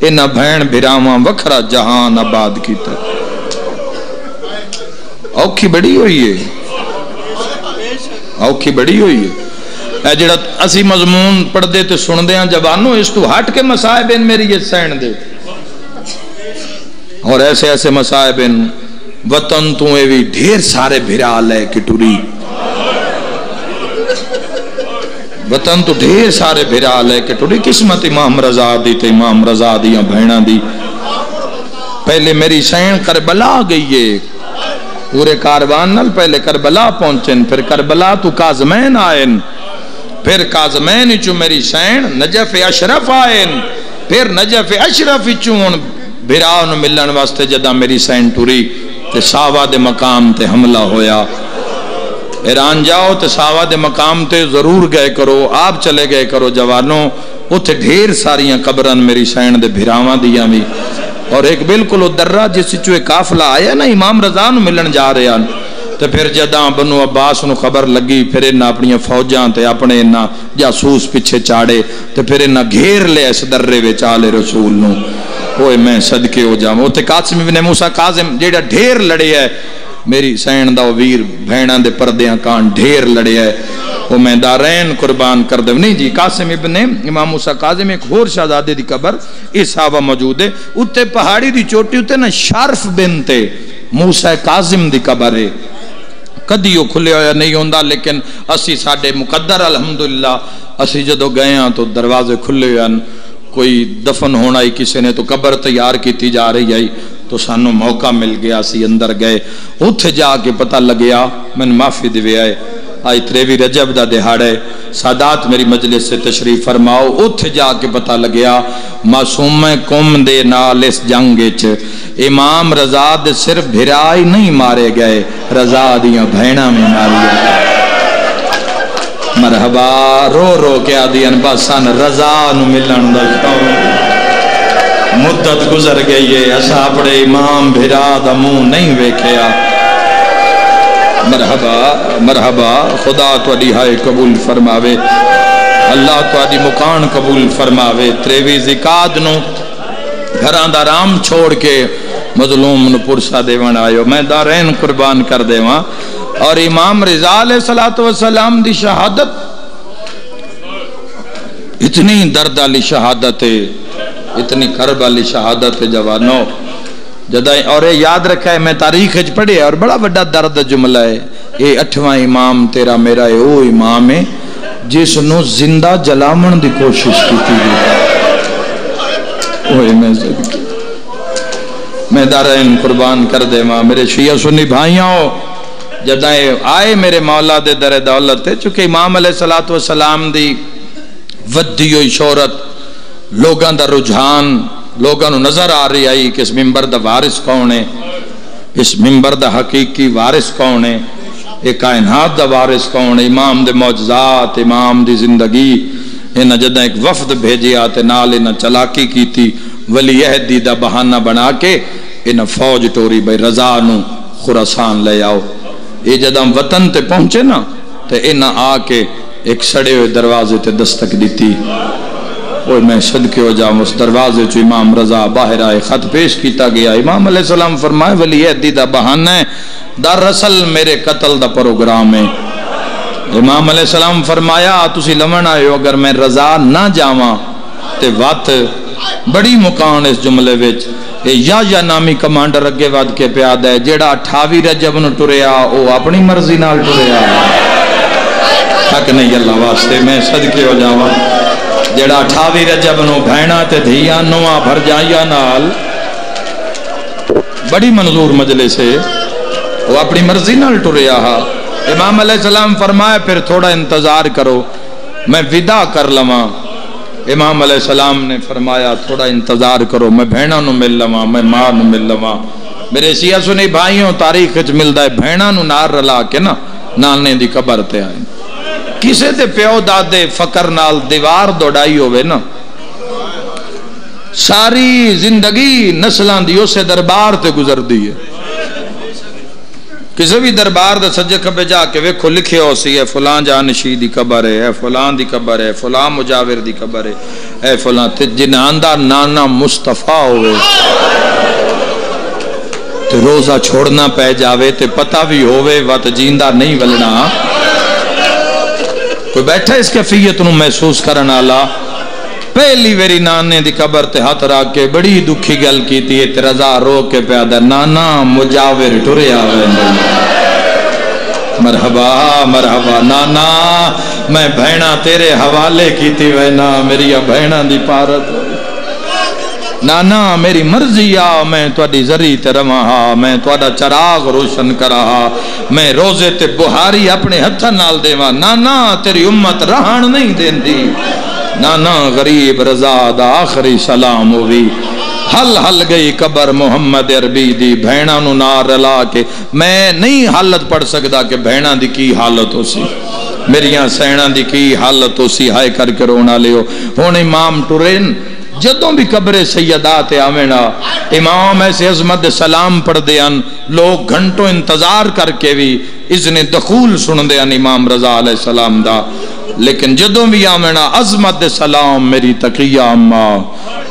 Speaker 1: انہاں بہن بھراواں وکھرا جہان آباد کیتا. اوکھی بڑی ہوئی ہے اوکھی بڑی ہوئی ہے. اے جڑا اسی مضمون پڑھ دے تے سن دے ہیں جوانوں اس تو ہٹ کے مصائب ان میری یہ سین دے اور ایسے ایسے مصائب ان وطن تو بھی ڈھیر سارے بھرا لے کے ٹوری وطن تو ڈھیر سارے بھرا لے کے ٹوری. قسمت امام رضا دی تے امام رضا دیاں بہناں دی پہلے میری سین کربلا گئی ہے پورے کاروان نال پہلے کربلا پہنچن پھر کربلا تو کاظمین آئین پھر کاظمین چو میری سین نجف اشرف آئین پھر نجف اشرف چون بھراؤن ملن واسطے جدہ میری سین ٹوری تے ساوا دے مقام تے حملہ ہویا. ایران جاؤ تے ساوا دے مقام تے ضرور گئے کرو آپ چلے گئے کرو جوانوں اتھے ڈھیر ساریاں قبران میری سین دے بھراواں دیاں بھی اور ایک بالکل درہ جس چوئے کافلہ آیا نا امام رضا نو ملن جا رہے ہیں تے پھر جداں بنو عباس نو خبر لگی پھر انہاں اپنی فوجاں تے اپنے انہاں جاسوس پیچھے چاڑے تے پھر انہاں گھیر لے اس درے وچ آلے رسول نو اوے میں صدقے ہو جاؤں وہ تے قاسم ابن موسیٰ قاسم جیڑا ڈھیر لڑے ہے میری سین دا ویر بھیناں دے پردیاں کان ڈھیر لڑے ہے وہ میں دارین قربان کر دے نہیں جی. قاسم ابن امام موسیٰ قاسم ایک اور شہزادے دی قبر اس صحابہ موجود ہے اتے پہاڑی دی چوٹی اتے نا شارف بنت موسیٰ قاسم دی قبر ہے کدیو کھلے ہویا نہیں ہوندہ لیکن اسی ساڑھے مقدر الحمدللہ اسی جدو گئے ہیں تو دروازے کھلے ہویا کوئی دفن ہونا ہی کسی نے تو قبر تیار کیتی جا رہی ہے تو سانو موقع مل گیا سی اندر گئے اتھے جا کے پتہ لگیا میں معافی دیوے آئے آج 23 رجب دا دہاڑے سادات میری مجلس سے تشریف فرماؤ اتھ جا کے پتہ لگیا معصوم قوم دے نال اس جنگ وچ امام رضا دے صرف بھرائی نہیں مارے گئے رضا دیاں بہناں میں ماری گئے مرحبا رو رو کے آدیاں باسان رضا نو ملن دا شوق مدت گزر گئی ہے اسا اپنے امام بھرا دا منہ نہیں ویکھیا مرحبا مرحبا خدا تواڈی ہائے قبول فرماوے اللہ تواڈی مکان قبول فرماوے 23 ذکات نو گھراں دا رام چھوڑ کے مظلوم نو پرسا دیوان آئیو میں دارین قربان کر دیواں اور امام رضا علیہ السلام دی شہادت اتنی درد والی شہادت ہے اتنی کرب والی شہادت ہے جوانوں جدائیں اور یاد رکھا ہے میں تاریخ اچ پڑھے اور بڑا بڑا درد جملہ ہے یہ 8واں امام تیرا میرا ہے وہ امام ہے جس نو زندہ جلامن دی کوشش کی تھی اوہ میں دارین قربان کر دے ماں میرے شیعہ سنی بھائیاں ہو جدائیں آئے میرے مولا دے در دولت ہے چونکہ امام علیہ السلام دی ودی ہوئی شہرت لوگاں دا رجحان لوگاں نو نظر آ رہی آئی کہ اس منبر دا وارث کون ہے اس منبر دا حقیقی وارث کون ہے ایک کائنات دا وارث کون ہے امام دے معجزات امام دی زندگی انہاں جدہ ایک وفد بھیجی آتے نال انہاں چلاکی کی تھی ولی عہدی دا بہانہ بنا کے انہاں فوج ٹوری بھئی رضا نو خراسان لے آؤ یہ جدہ وطن تے پہنچے نا تے انہاں آ کے ایک سڑے ہوئے دروازے تے دستک دیتی اور میں صدقے ہو جاؤں اس دروازے چو امام رضا باہر آئے خط پیش کیتا گیا امام علیہ السلام فرمائے ولی عہدی دا بہانہ ہے دراصل میرے قتل دا پروگرام ہے امام علیہ السلام فرمایا تسی لمن آئے ہو اگر میں رضا نہ جاواں تے وات بڑی مکان اس جملے وچ یا نامی کمانڈر اگے واد کے پیاد ہے جیڑا 28 رجب نو ٹریا او اپنی مرضی نال ٹریا حق نہیں اللہ واسطے میں صدقے ہو جاواں جیڑا 28 رجب نو بھینا تے دھیاں نواں بھر جائیا نال بڑی منظور مجلس ہے وہ اپنی مرضی نال ٹریا ہا امام علیہ السلام فرمائے پھر تھوڑا انتظار کرو میں ودا کر لواں امام علیہ السلام نے فرمایا تھوڑا انتظار کرو میں بھینا نو مل لواں میں ماں نو مل لواں میرے شیعہ سنی بھائیوں تاریخ اچ ملدا ہے بھینا نو نار رلا کے نا نانے دی قبر تے آئے کسے تے پیو دادے فقر نال دیوار دوڑائی ہوئے نا ساری زندگی نسلان دیو سے دربار تے گزر دی ہے کسی بھی دربار دے سجے کبے جا کے ویکھو لکھے ہو سی ہے فلان جانشی دی قبر ہے فلان دی قبر ہے فلان مجاور دی قبر ہے اے فلان جنہاں دا نانا مصطفیٰ ہوئے تے روزہ چھوڑنا پہ جاوے تے پتہ بھی ہوئے وقت جیندہ نہیں ولنا کوئی بیٹھا اس کیفیت نو محسوس کرنا اللہ پہلی ویری نانے دی قبر تے ہاتھ رکھ کے بڑی دکھی گل کی تھی تے رضا رو کے پیادہ نانا مجاور ٹرے آوے مرحبا مرحبا نانا میں بہنا تیرے حوالے کی تھی وینا میری بہنا دی پارت نانا میری مرضی آ میں تواڈی ذری تے رواں ہا میں تواڈا چراغ روشن کرا ہا میں روزے تے بہاری اپنے ہتھاں نال دیواں نانا تیری امت رہن نہیں دیندی نانا غریب رضا دا آخری سلام ہوئی حل حل گئی قبر محمد عربی دی بھینا نو نار رلا کے میں نہیں حالت پڑھ سکتا کہ بھینا دی کی حالت ہو سی میریاں سینہ دی کی حالت ہو سی ہائے کر کے رونا لے ہو ہون امام ٹرین جدوں بھی قبر سیدات آمینا امام ایسے عظمت سلام پڑھ دیان لوگ گھنٹوں انتظار کر کے بھی اذن دخول سن دیان امام رضا علیہ السلام دا لیکن جدوں بھی آمینا عظمت سلام میری تقیہ اماں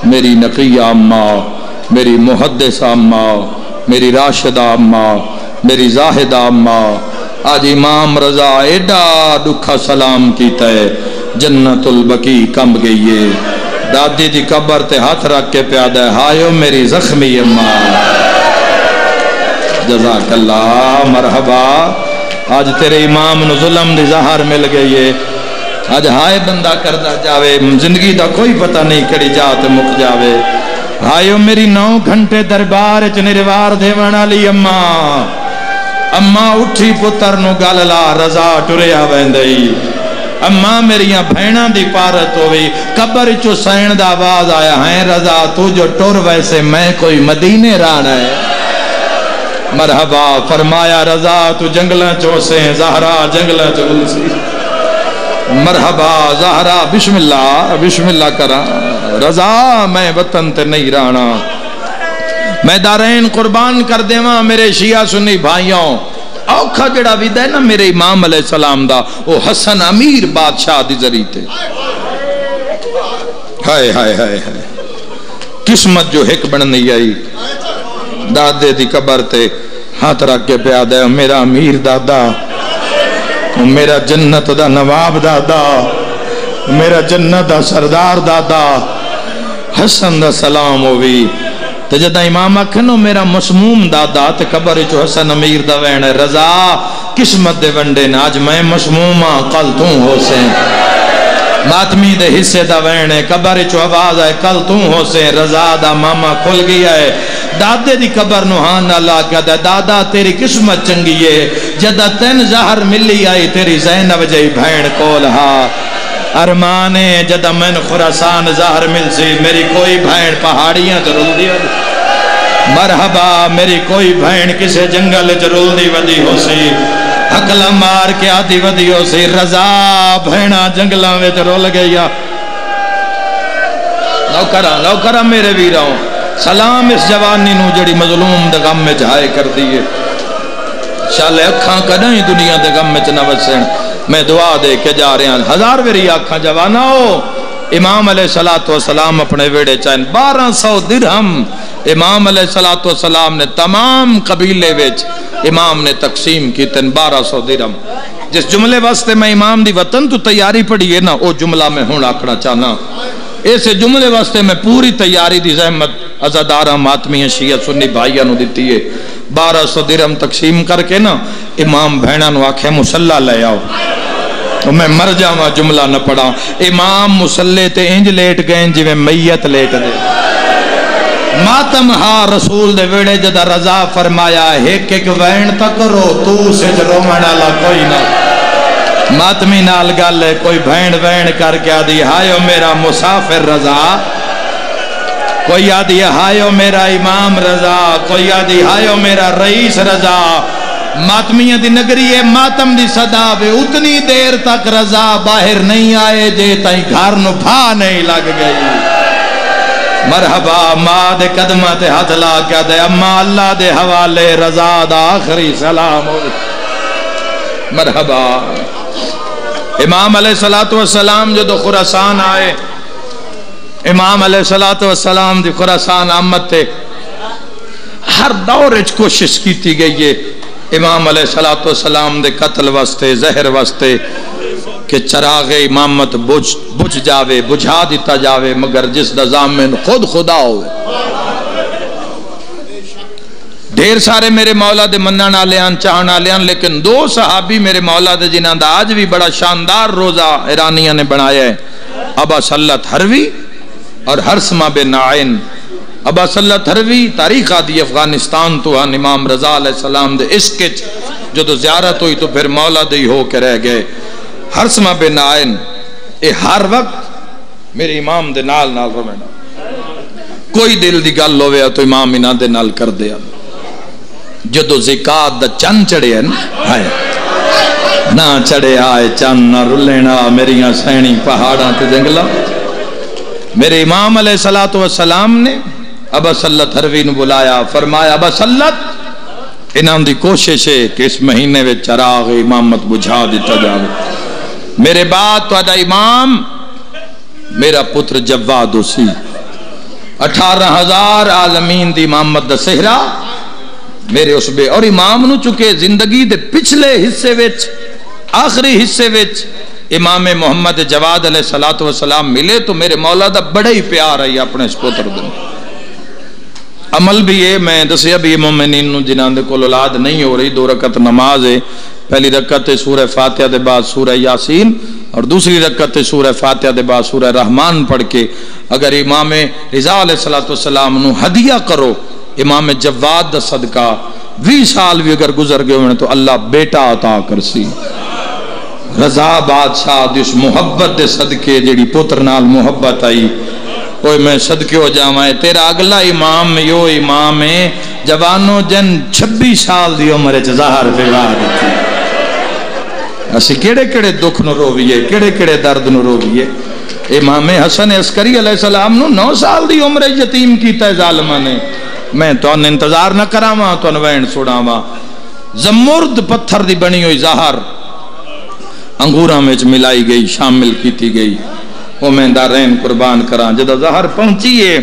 Speaker 1: میری نقیہ اماں میری محدثہ اماں میری راشدہ اماں میری زاہدہ اماں آج امام رضا ایڈا دکھا سلام کیتا ہے جنت البقیع کم گئی ہے دادی دی قبر تے ہاتھ رکھ کے پیادہ ہے ہائیو میری زخمی اماں جزاک اللہ مرحبا آج تیرے امام نو ظلم دی زہر مل گئی ہے آج ہائے بندہ کردہ جاوے زندگی دا کوئی پتہ نہیں کڑی جات مک جاوے ہائیو میری 9 گھنٹے دربار چنے روار دیوانا لی اماں اما اٹھی پتر نو گل لا رضا ٹریا ویندئی اما میریاں بھیناں دی پارت ہوئی قبر چو سین دا آواز آیا ہے رضا تو جو ٹر ویسے میں کوئی مدینے رانا ہے مرحبا فرمایا رضا تو جنگلہ چو سے زہرا جنگلہ چو سی مرحبا زہرا بسم اللہ کرا رضا میں وطن تے نہیں رانا میں دارین قربان کر دیواں میرے شیعہ سنی بھائیوں اوکھا جڑا ویدہ ہے نا میرے امام علیہ السلام دا وہ حسن امیر بادشاہ دی ذریعے تے ہائے ہائے ہائے ہائے قسمت جو ہک بن نہیں آئی دادے دی قبر تے ہاتھ رکھ کے پیاد ہے میرا امیر دادا میرا جنت دا نواب دادا میرا جنت دا سردار دادا حسن دا سلام ہوئی تو جدہ امام اکھنو میرا مسموم دادا تے قبر چو حسن امیر دا وین رضا قسمت دے ونڈے نا آج میں مسموما کل توں ہو سے ماتمی دے حصے دا وین قبر چو آواز آئے کل توں ہو سے رضا دا ماما کھل گیا ہے دادے دی قبر نوحان اللہ کہا دا دادا تیری قسمت چنگی ہے جدہ تین زہر ملی آئی تیری زینب جائی بھین کول ہا ارمانے جدہ میں خراسان زہر مل سی میری کوئی بھین پہاڑیاں چرول دی ودی مرحبا میری کوئی بھین کسے جنگل چرول دی ودی ہو سی حقلہ مار کے آدھی ودی ہو سی رضا بھینا جنگلہ میں چرول گیا لو کرا میرے ویراؤں سلام اس جوانی نو جڑی مظلوم دے غم میں جائے کر دیئے شالے اکھاں کدائیں دنیا دے غم میں چنہ وسین میں دعا دے کے جا رہے ہیں ہزار ویری اکھاں جوانا ہو امام علیہ السلام اپنے ویڑے چاہیں 1200 درہم امام علیہ السلام نے تمام قبیلے ویچ امام نے تقسیم کی تن 1200 درہم جس جملے واسطے میں امام دی وطن تو تیاری پڑی ہے نا او جملہ میں ہون آکڑا چاہنا ایسے جملے واسطے میں پوری تیاری دی زحمت ازادارہ ماتمی شیعہ سنی بھائیہ نو دیتی ہے 1200 درہم تقسیم کر کے نا امام بھینہ نو آکھے مسلح لے آؤ میں مر جاواں جملہ نہ پڑھا امام مسلح تے انج لیٹ گئے جی میں میت لیٹ دے ماتم ہا رسول دے ویڑے جدہ رضا فرمایا ایک ایک وین تک رو تو سے جلو منالا کوئی نہ ماتمی نال گل ہے کوئی بھین وین کر کے آدھی ہائیو میرا مسافر رضا کوئی آدھی ہائیو میرا امام رضا کوئی آدھی ہائیو میرا رئیس رضا ماتمیہ دی نگری ہے ماتم دی صدا بے اتنی دیر تک رضا باہر نہیں آئے جے تائیں گھر نو بھا نہیں لگ گئی مرحبا ماں دے قدمہ تے ہاتھ لا کیا دے اما اللہ دے حوالے رضا دا آخری سلام ہو مرحبا امام علیہ السلام جو دو خراسان آئے امام علیہ السلام دی خراسان آمد تھے ہر دور اچھ کوشش کیتی گئی ہے امام علیہ السلام دے قتل واسطے زہر واسطے کہ چراغ امامت بجھ جاوے بجھا دیتا جاوے مگر جس دا ضامن خود خدا ہوئے ڈھیر سارے میرے مولا دے منن آلیان چاہن آلیان لیکن دو صحابی میرے مولا دے جنہاں دا آج بھی بڑا شاندار روزہ ایرانیہ نے بنایا ہے ابا سلط حروی اور حرسمہ بن نائن ابا سلط حروی تاریخ آدھی افغانستان تو ہن امام رضا علیہ السلام دے اسکچ جو تو زیارت ہوئی تو پھر مولا دے ہو کے رہ گئے حرسمہ بن نائن اے ہر وقت میرے امام دے نال روینا کوئی دل دی گل ہویا تو امام انہاں دے نال کر دیا جدو زکاة دا چند چڑے ہیں نہ چڑے آئے چند نہ رلینا میریاں سینی پہاڑاں تے جنگلہ میرے امام علیہ السلام نے ابا سلط حروی نے بلایا فرمایا ابا سلط انہاں دی کوشش ہے کہ اس مہینے میں چراغ امامت بجھا دیتا جاوے میرے بعد تو ادا امام میرا پتر جواد اسی 18,000 عالمین دی امامت دا سہرہ میرے اس بے اور امام نو چکے زندگی دے پچھلے حصے وچ آخری حصے وچ امام محمد جواد علیہ السلام ملے تو میرے مولا دا بڑا ہی پیار ہے اپنے اس پتر دن عمل بھی ہے میں دسیا بھی مومنین نو جنہاں دے کول اولاد نہیں ہو رہی 2 رکعت نماز ہے پہلی رکعت سورہ فاتحہ دے بعد سورہ یاسین اور دوسری رکعت سورہ فاتحہ دے بعد سورہ رحمان پڑھ کے اگر امام رضا علیہ السلام نو ہدیہ کرو امام جواد دا صدقہ 20 سال بھی اگر گزر گئے ہوئے تو اللہ بیٹا عطا کرسی رضا بادشاہ دی اس محبت دے صدقے جیڑی پتر نال محبت آئی کوئی میں صدقے ہو جاوائے تیرا اگلا امام یو امام ہے جوانوں جن 26 سال دی عمر ظاہر پیدا دیتی اسی کیڑے کیڑے دکھ نو رویے کیڑے کیڑے درد نو رویے امام حسن عسکری علیہ السلام نو 9 سال دی عمر یتیم کیتا ہے ظالمہ نے میں تو ان انتظار نہ کراواں تو انوین سوڑاواں زمرد پتھر دی بنی ہوئی ظاہر انگوراں میں ملائی گئی شامل کیتی گئی وہ میں دارین قربان کراں جدہ ظاہر پہنچیے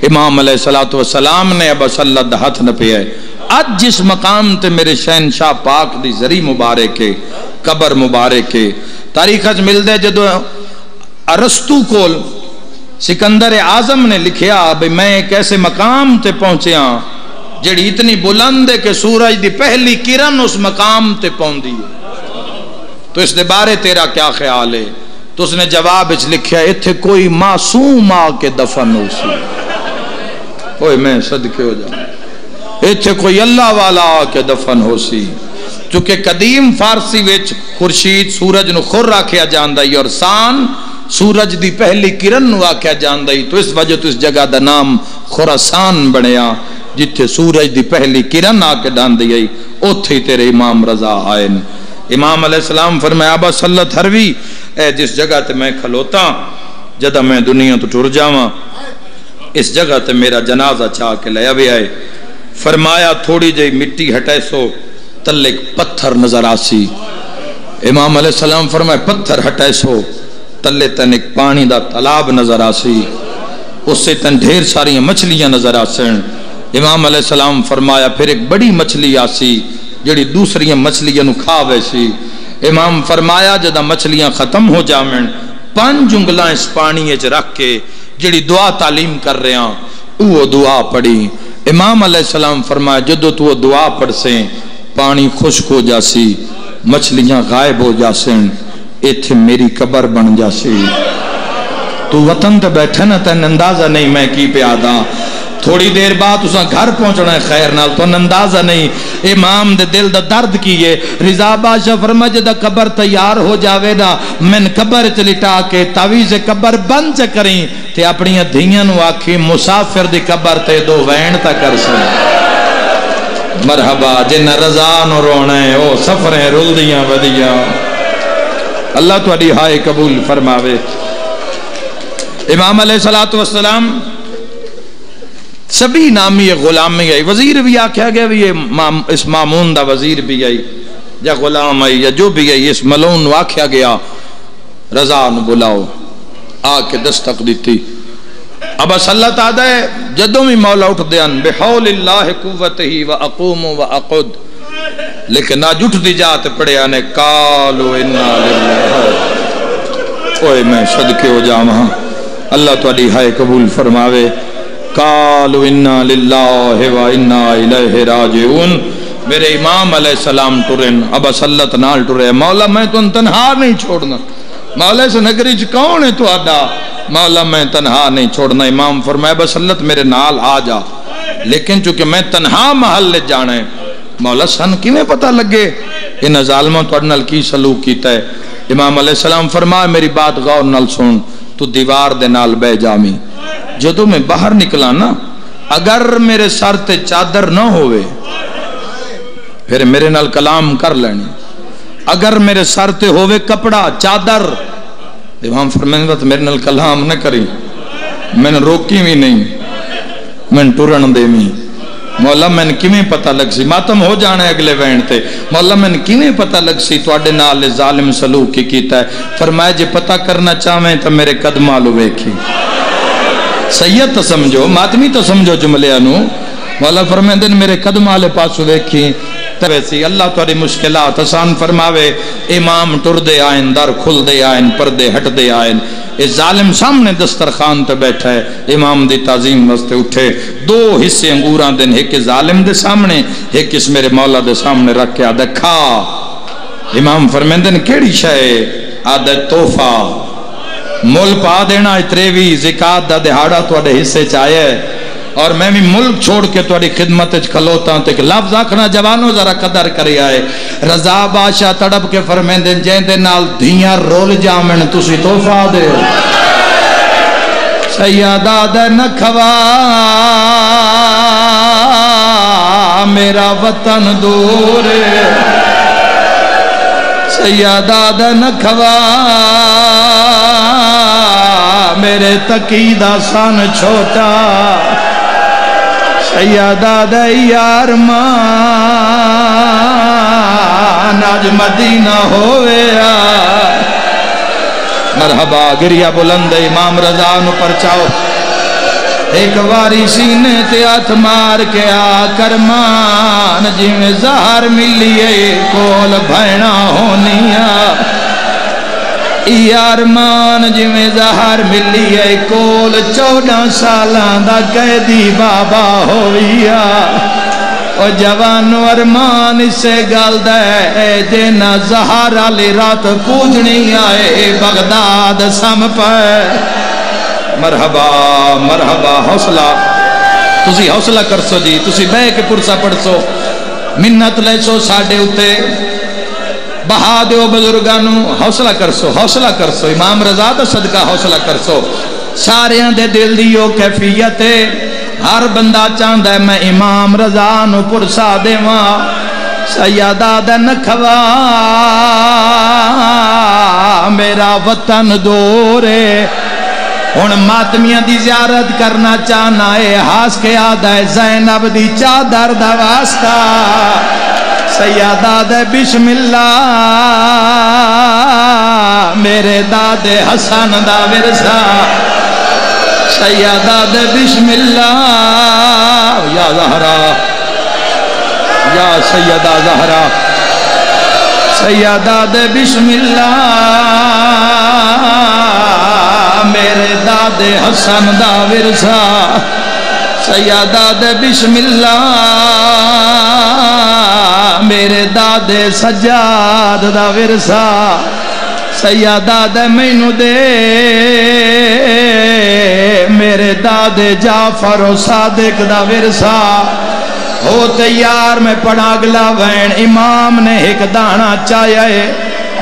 Speaker 1: امام علیہ السلام نے اب اسلت ہاتھ نہ پہ ہے آج جس مقام تے میرے شہنشاہ پاک دی زری مبارکے قبر مبارکے تاریخ اج مل دے جدو ارسطو کول سکندر اعظم نے لکھیا بھئی میں ایک ایسے مقام تے پہنچے ہاں جڑی اتنی بلند ہے کہ سورج دی پہلی کرن اس مقام تے پہنچ دی تو اس دے بارے تیرا کیا خیال ہے تو اس نے جواب اچھ لکھیا ایتھے کوئی معصوم آ کے دفن ہو سی کوئی میں صدقے ہو جاؤں ایتھے کوئی اللہ والا آ کے دفن ہو سی چونکہ قدیم فارسی وچ خورشید سورج نو خور راکھیا جاندائی اور سان سورج دی پہلی کرن نو آکھیا جاندائی تو اس وجہ تو اس جگہ دا نام خوراسان بنیا جتھے سورج دی پہلی کرن آ کے ڈاندی آئی اوتھے تیرے امام رضا آئین امام علیہ السلام فرمایا ابا سلط ہروی اے جس جگہ تے میں کھلوتا جدہ میں دنیا تو ٹر جاواں اس جگہ تے میرا جنازہ چاہ کے لیا بھی آئے فرمایا تھوڑی جائی مٹی ہٹائے سو تلک پتھر نظر آسی امام علیہ السلام فرمایا پتھر ہٹائے سو تلے تن ایک پانی دا تالاب نظر آسی اس سے تن ڈھیر ساری مچھلیاں نظر آسن امام علیہ السلام فرمایا پھر ایک بڑی مچھلی آسی جڑی دوسری مچھلیاں نو کھا ویسی امام فرمایا جدہ مچھلیاں ختم ہو جامن 5 انگلاں اس پانی اچ رکھ کے جڑی دعا تعلیم کر رہے ہیں وہ دعا پڑھی امام علیہ السلام فرمایا جدو تو دعا پڑھ سے پانی خشک ہو جاسی مچھلیاں غائب ہو جاسن ایتھے میری قبر بن جاسی تو وطن تے بیٹھے نا تین اندازہ نہیں میں کی پہ آدھا تھوڑی دیر بعد اساں گھر پہنچنا ہے خیر نال تو اندازہ نہیں امام دے دل دا درد کیے رضا بادشاہ فرما جدہ قبر تیار ہو جاوے نا من قبر چلٹا کے تعویز قبر بند چکریں تے اپنی دھیاں نو آکھی مسافر دی قبر تے دو وین تا کر سن مرحبا جن رضا نو رونے او سفریں رول دیاں ودیاں اللہ تو علی ہائے قبول فرماوے امام علیہ السلام سبھی نامی غلامی آئی وزیر بھی آکھا گیا بھی اس مامون دا وزیر بھی آئی یا غلام آئی یا جو بھی آئی اس ملون آکھا گیا رضا نو بلاؤ آکے دستق دیتی اب اسلط آدھا ہے جدوں میں مولا اٹھ دیان بحول اللہ قوتہی و اقوم و اقود لیکن نہ جھٹ دی جاتے پڑے آنے قالو انا للہ اوہ میں صدقے ہو جاواں اللہ تو علی ہائے قبول فرماوے قالو انا للہ و انا الیہ راجعون میرے امام علیہ السلام ٹرن اب اسلط نال ٹرے مولا میں تو تنہا نہیں چھوڑنا مولا سے نگری چ کون ہے تو آڈا مولا میں تنہا نہیں چھوڑنا امام فرمائے بسلط میرے نال آ جا لیکن چونکہ میں تنہا محل لے جانا ہے مولا سن کی میں پتہ لگے ان ظالموں تو اڈنال کی سلوک کیتا ہے امام علیہ السلام فرمائے میری بات غور نال سن تو دیوار دے نال بے جامی جدو میں باہر نکلا نا اگر میرے سر تے چادر نہ ہوئے پھر میرے نال کلام کر لینی اگر میرے سر تے ہوئے کپڑا چادر امام فرمائے میرے نال کلام نہ کری میں نے روکی بھی نہیں میں نے ٹورن دے بھی مولا میں نے کیویں پتہ لگ سی ماتم ہو جانا ہے اگلے وین تے مولا میں نے کیویں پتہ لگ سی تواڈے نال ظالم سلوک کی کیتا ہے فرمایا جے پتہ کرنا چاہیں تو میرے قدماں لو ویکھی سید تو سمجھو ماتمی تو سمجھو جملے انو مولا فرمائے دن میرے قدماں لے پاسو ویکھی ویسی اللہ تاری مشکلات آسان فرماوے امام ٹر دے آئین در کھل دے آئین پردے ہٹ دے آئین اس ظالم سامنے دسترخوان تے بیٹھا ہے امام دی تعظیم واسطے اٹھے 2 حصے انگوراں دن ایک ظالم دے سامنے ایک اس میرے مولا دے سامنے رکھ کے آدھے کھا امام فرمیندن کیڑی شے آدھے تحفہ مول پا دینا اتریوی زکاة دا دہاڑا تو آدھے حصے چاہے اور میں بھی ملک چھوڑ کے تھوڑی خدمت کھلوتا ہوں تو ایک لفظ آکھنا جوانوں ذرا قدر کرے آئے رضا بادشاہ تڑپ کے فرمیندے جیندے نال دھیاں رول جامن تسی توفہ دے سیدہ دے نکھوا میرا وطن دور سیدہ دے نکھوا میرے تقیدہ سن چھوٹا سیدہ دے یار مان آج مدینہ ہوئے مرحبا گریہ بلند امام رضا نو پرچاؤ ایک واری سینے تے ہاتھ مار کے آ کرمان جی میں زہر ملیے کول بھینا ہونیا یارمان جی میں زہر ملیے کول 14 سالان دا قیدی بابا ہویا او جوانو ارمان اس سے گل دے جینا زہر علی رات پوجنی آئے بغداد سم پہ مرحبا مرحبا حوصلہ تسی حوصلہ کر سو جی تسی بے کے پرسا پڑھ سو منت لے سو ساڑھے اتے بہا دیو بزرگانو حوصلہ کر سو امام رضا دا صدقہ حوصلہ کر سو سارے دے دل دیو کیفیت ہر بندہ چاندہ ہے میں امام رضا نو پرسا دے ماں سیدہ دے نکھوا میرا وطن دورے ان ماتمیاں دی زیارت کرنا چاہنا ہے ہاس کے آدھا ہے زینب دی چادر دا واسطہ سیدہ دے بسم اللہ میرے دادے حسن دا ورثہ سیدہ دے بسم اللہ یا زہرا یا سیدہ زہرا سیدہ دے بسم اللہ میرے دادے حسن دا ورثہ سیدہ دے بسم اللہ میرے دادے سجاد دا ورثہ سیدہ دے مینو دے میرے دادے جعفر و صادق دا ورثہ ہو تیار میں پڑھا گلا وین امام نے ایک دانا چاہیا ہے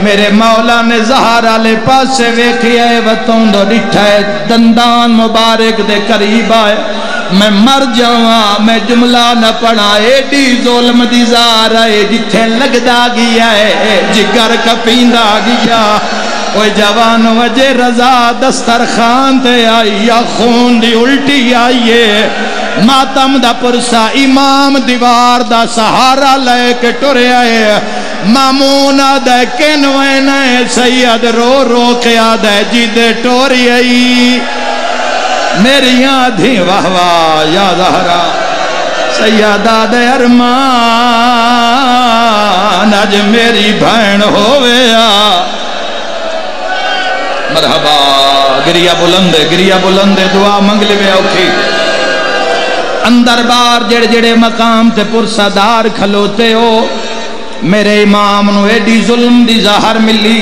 Speaker 1: میرے مولا نے زہرا لے پاس سے ویکھیا ہے وطن دو ڈٹھا ہے دندان مبارک دے قریب آئے میں مر جاواں میں جملہ نہ پڑھا ایڈی ظلم دی زہرا ہے جتھے لگدا گیا ہے جگر کپیندا گیا اوہ جوان وجہ رضا دسترخوان تے آئی یا خون دی الٹی آئیے ماتم دا پرسا امام دیوار دا سہارا لے کے ٹرے آئے مامون آدھے کنوین سید رو رو کے آدھے جیدے ٹوری آئی میری آدھی واہ واہ یا زہرا سید آدھے ارمان آج میری بھین ہوئے مرحبا گریہ بلندے دعا منگلے میں اوکھی اندر بار جڑ جڑے مقام تے پرسادار کھلوتے ہو میرے امام نو ایڈی ظلم دی ظاہر ملی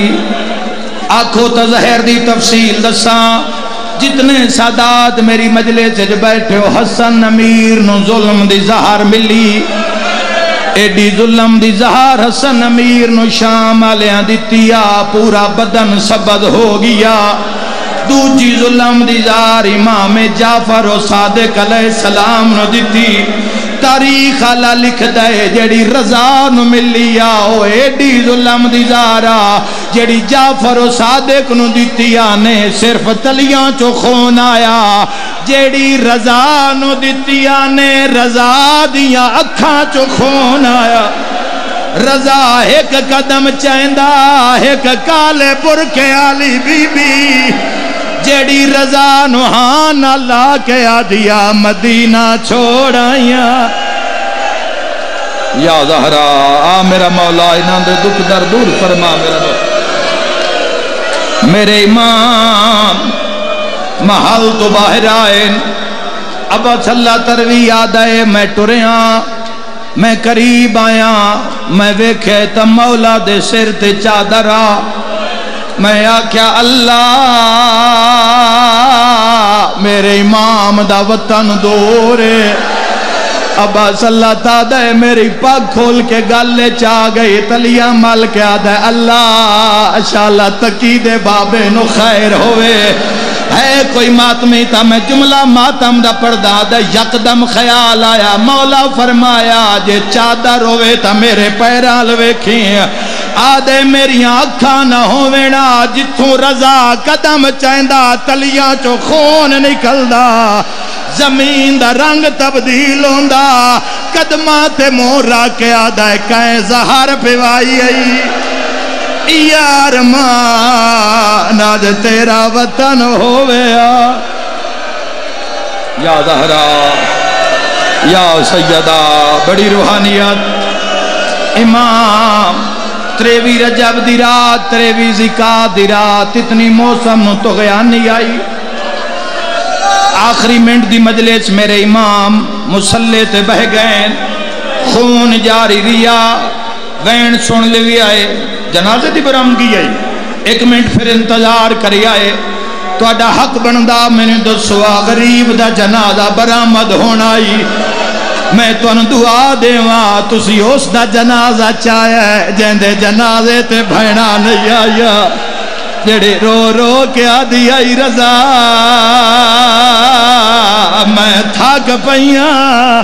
Speaker 1: آنکھوں تظہر دی تفصیل دساں جتنے سادات میری مجلس سے بیٹھے ہو حسن امیر نو ظلم دی ظاہر ملی ایڈی ظلم دی ظاہر حسن امیر نو شام آلیاں دیتیا پورا بدن سبد ہو گیا دوجی ظلم دی ظاہر امام جعفر و صادق علیہ السلام نو دیتی تاریخ اللہ لکھ دے جڑی رضا نو ملی آؤ ایڈی ظلم دی زارا جڑی جعفر و صادق نو دیتی آنے صرف تلیاں چو خون آیا جڑی رضا نو دیتی آنے رضا دیا اکھاں چو خون آیا رضا ایک قدم چاہندہ ایک کالے پر کے آلی بی بی جیڑی رضا نوحان اللہ کے آدیا مدینہ چھوڑائیاں یا زہرا آ میرا مولا انہاں دے دکھ در دور فرما میرے امام محل تو باہر آئے ابا صلی اللہ تروی یاد آئے میں ٹریاں میں قریب آیا میں ویکھے تا مولا دے سر تے چادرہ میں آکھیا اللہ
Speaker 2: میرے امام دا وطن دورے عباس اللہ تعالی میری پاک کھول کے گالے چاہ گئی تلیاں مل کے آدھے اللہ شاءاللہ تکی دے بابے نو خیر ہوئے ہے کوئی ماتمی تا میں جملہ ماتم دا پردہ دا یکدم خیال آیا مولا فرمایا جے چادر ہوئے تا میرے پیرال ویکھیں آدھے میری آنکھاں نہ ہووینا جتھوں رضا قدم چاہندہ تلیاں چو خون نکلدا زمین دا رنگ تبدیل ہوندہ قدمات مورا کے آدھے کہیں زہر پیوائی یار مان آج تیرا وطن ہویا یا زہرا یا سیدہ بڑی روحانیت امام 23 رجب دی رات 23 زکات دی رات اتنی موسم نو تو غیانی آئی آخری منٹ دی مجلس میرے امام مسلح تے بہ گئے خون جاری ریا وین سن لیوی آئے جنازے دی برامگی آئی 1 منٹ پھر انتظار کری آئے تو اڈا حق بندہ میں نے دسوا غریب دا جنازہ برامد ہونا آئی میں تو ان دعا دے وہاں تسی اس دا جنازہ چاہے جیندے جنازے تے بھینا نہیں آیا جڑے رو رو کے آدھی آئی رضا میں تھاک پئیاں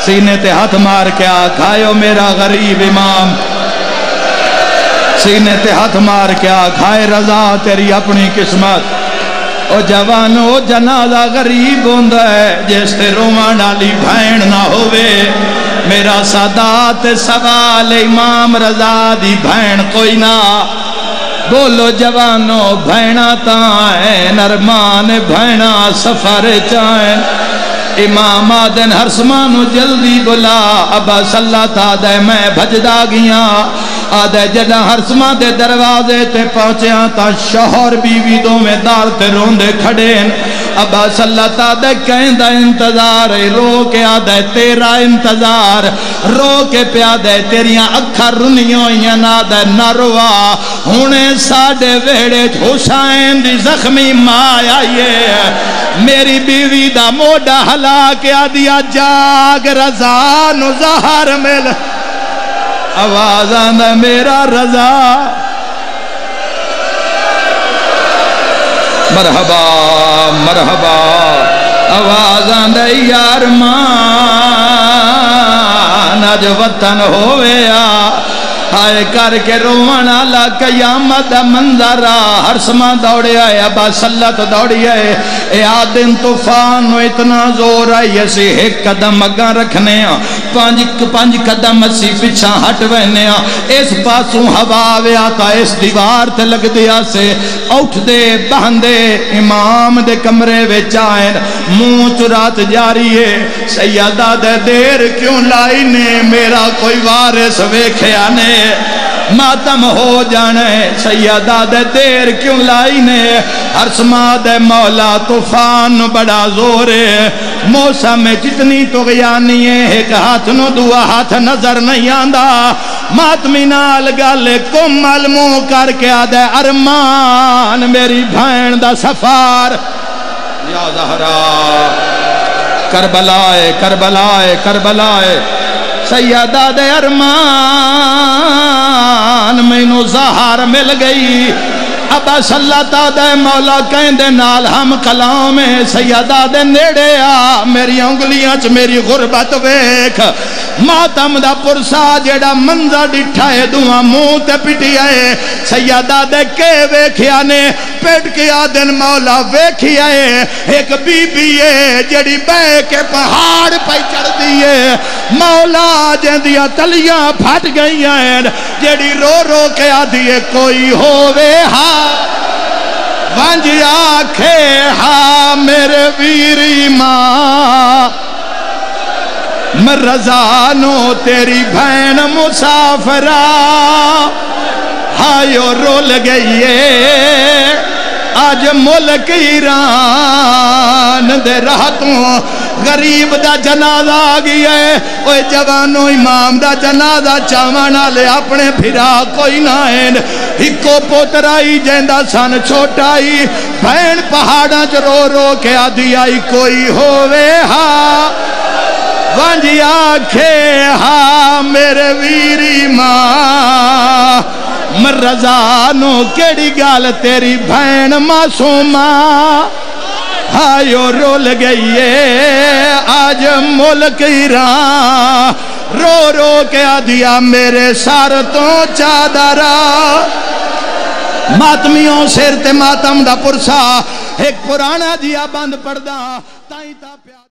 Speaker 2: سینے تے ہاتھ مار کے آکھائیو میرا غریب امام سینے تے ہاتھ مار کے آکھائے رضا تیری اپنی قسمت او جوانو جنازہ غریب ہوندہ ہے جس تے رومان علی بھین نہ ہوئے میرا سادات سوال امام رضا دی بھین کوئی نہ بولو جوانو بھینا تائیں نرمان بھینا سفر چائیں امام آدن ہر سمانو جلدی بلا ابا صلی اللہ تعالی میں بھجدہ گیا آدھے جدہ ہر سمان دے دروازے تے پہنچے آتا شوہر بیوی دو میں دار تے روندے کھڑین ابا صلی اللہ تعالی کہندہ انتظار رو کے آدھے تیرا انتظار رو کے پیادے تیریاں اکھا رنیوں یا نادے نروا ہونے ساڑے ویڑے حسین دی زخمی ماں آئیے میری بیوی دا موڑا ہلا کے آدھیا جاگ رضا نو زہر مل آواز آندہ میرا رضا مرحبا مرحبا آواز آندہ یار مان آج وطن ہویا ہائے کر کے روانہ لا قیامت منظرہ ہر سما دوڑے آئے ابا سلط دوڑی آئے اے آدم طوفان اتنا زور آئے اسی ایک قدم اگاں رکھنے پانچ قدم اسی پچھا ہٹ وینے اس پاسوں ہوا ویا تا اس دیوار تے لگ دیا سے اٹھ دے بہندے امام دے کمرے وچ آئیں منہ چرات جاری ہے سیدہ دے دیر کیوں لائی نے میرا کوئی وارث ویکھیا نے ماتم ہو جانے سیدہ دے دیر کیوں لائی نے عرصمہ دے مولا طوفان بڑا زور ہے موسم میں جتنی تو غیانی ہے ایک ہاتھ نو دعا ہاتھ نظر نہیں آندہ ماتمی نال گالے کمل منہ کر کے آدھے ارمان میری بھین دا سفار یا زہرا کربلائے کربلائے کربلائے سیدہ دے ارمان میں نو زہار مل گئی ابا صلی اللہ تعالی مولا کہندے نال ہم کلام میں سیدہ دے نیڑے آ میری انگلیاں چ میری غربت ویکھ ماتم دا پرسا جیڑا منظر ڈٹھائے دعا منہ تے پٹی آئے سیدہ دے کے ویکھیا نے پیٹ کے آدن مولا ویکھی آئے ایک بی بی ہے جیڑی بے کے پہاڑ پہ چڑھ دیئے مولا جیندیا تلیاں پھٹ گئی ہیں جیڑی رو رو کے آدھیے کوئی ہووے ہاں وانج آکھے ہاں میرے ویری ماں میں رضانو تیری بہن مسافرہ ہائیو رول گئیے آج ملک ایران جان دے راہ تو غریب دا جنازہ آ گیا ہے اوے جوانو امام دا جنازہ چاوانا لے اپنے پھرا کوئی نہ ہے ہکو پوترائی جیندہ سن چھوٹائی بہن پہاڑاں چ رو رو کے آدھی آئی کوئی ہووے ہاں وانجی آکھے ہاں میرے ویری ماں مرزانو کیڑی گال تیری بہن معصومہ ہائیو رول گئی ہے آج ملک ایران رو رو کے آدھیا میرے سار تو چادرہ ماتمیوں سیر تے ماتم دا پرسا ایک پرانا جیا بند پڑھ دا تائیں تا پیار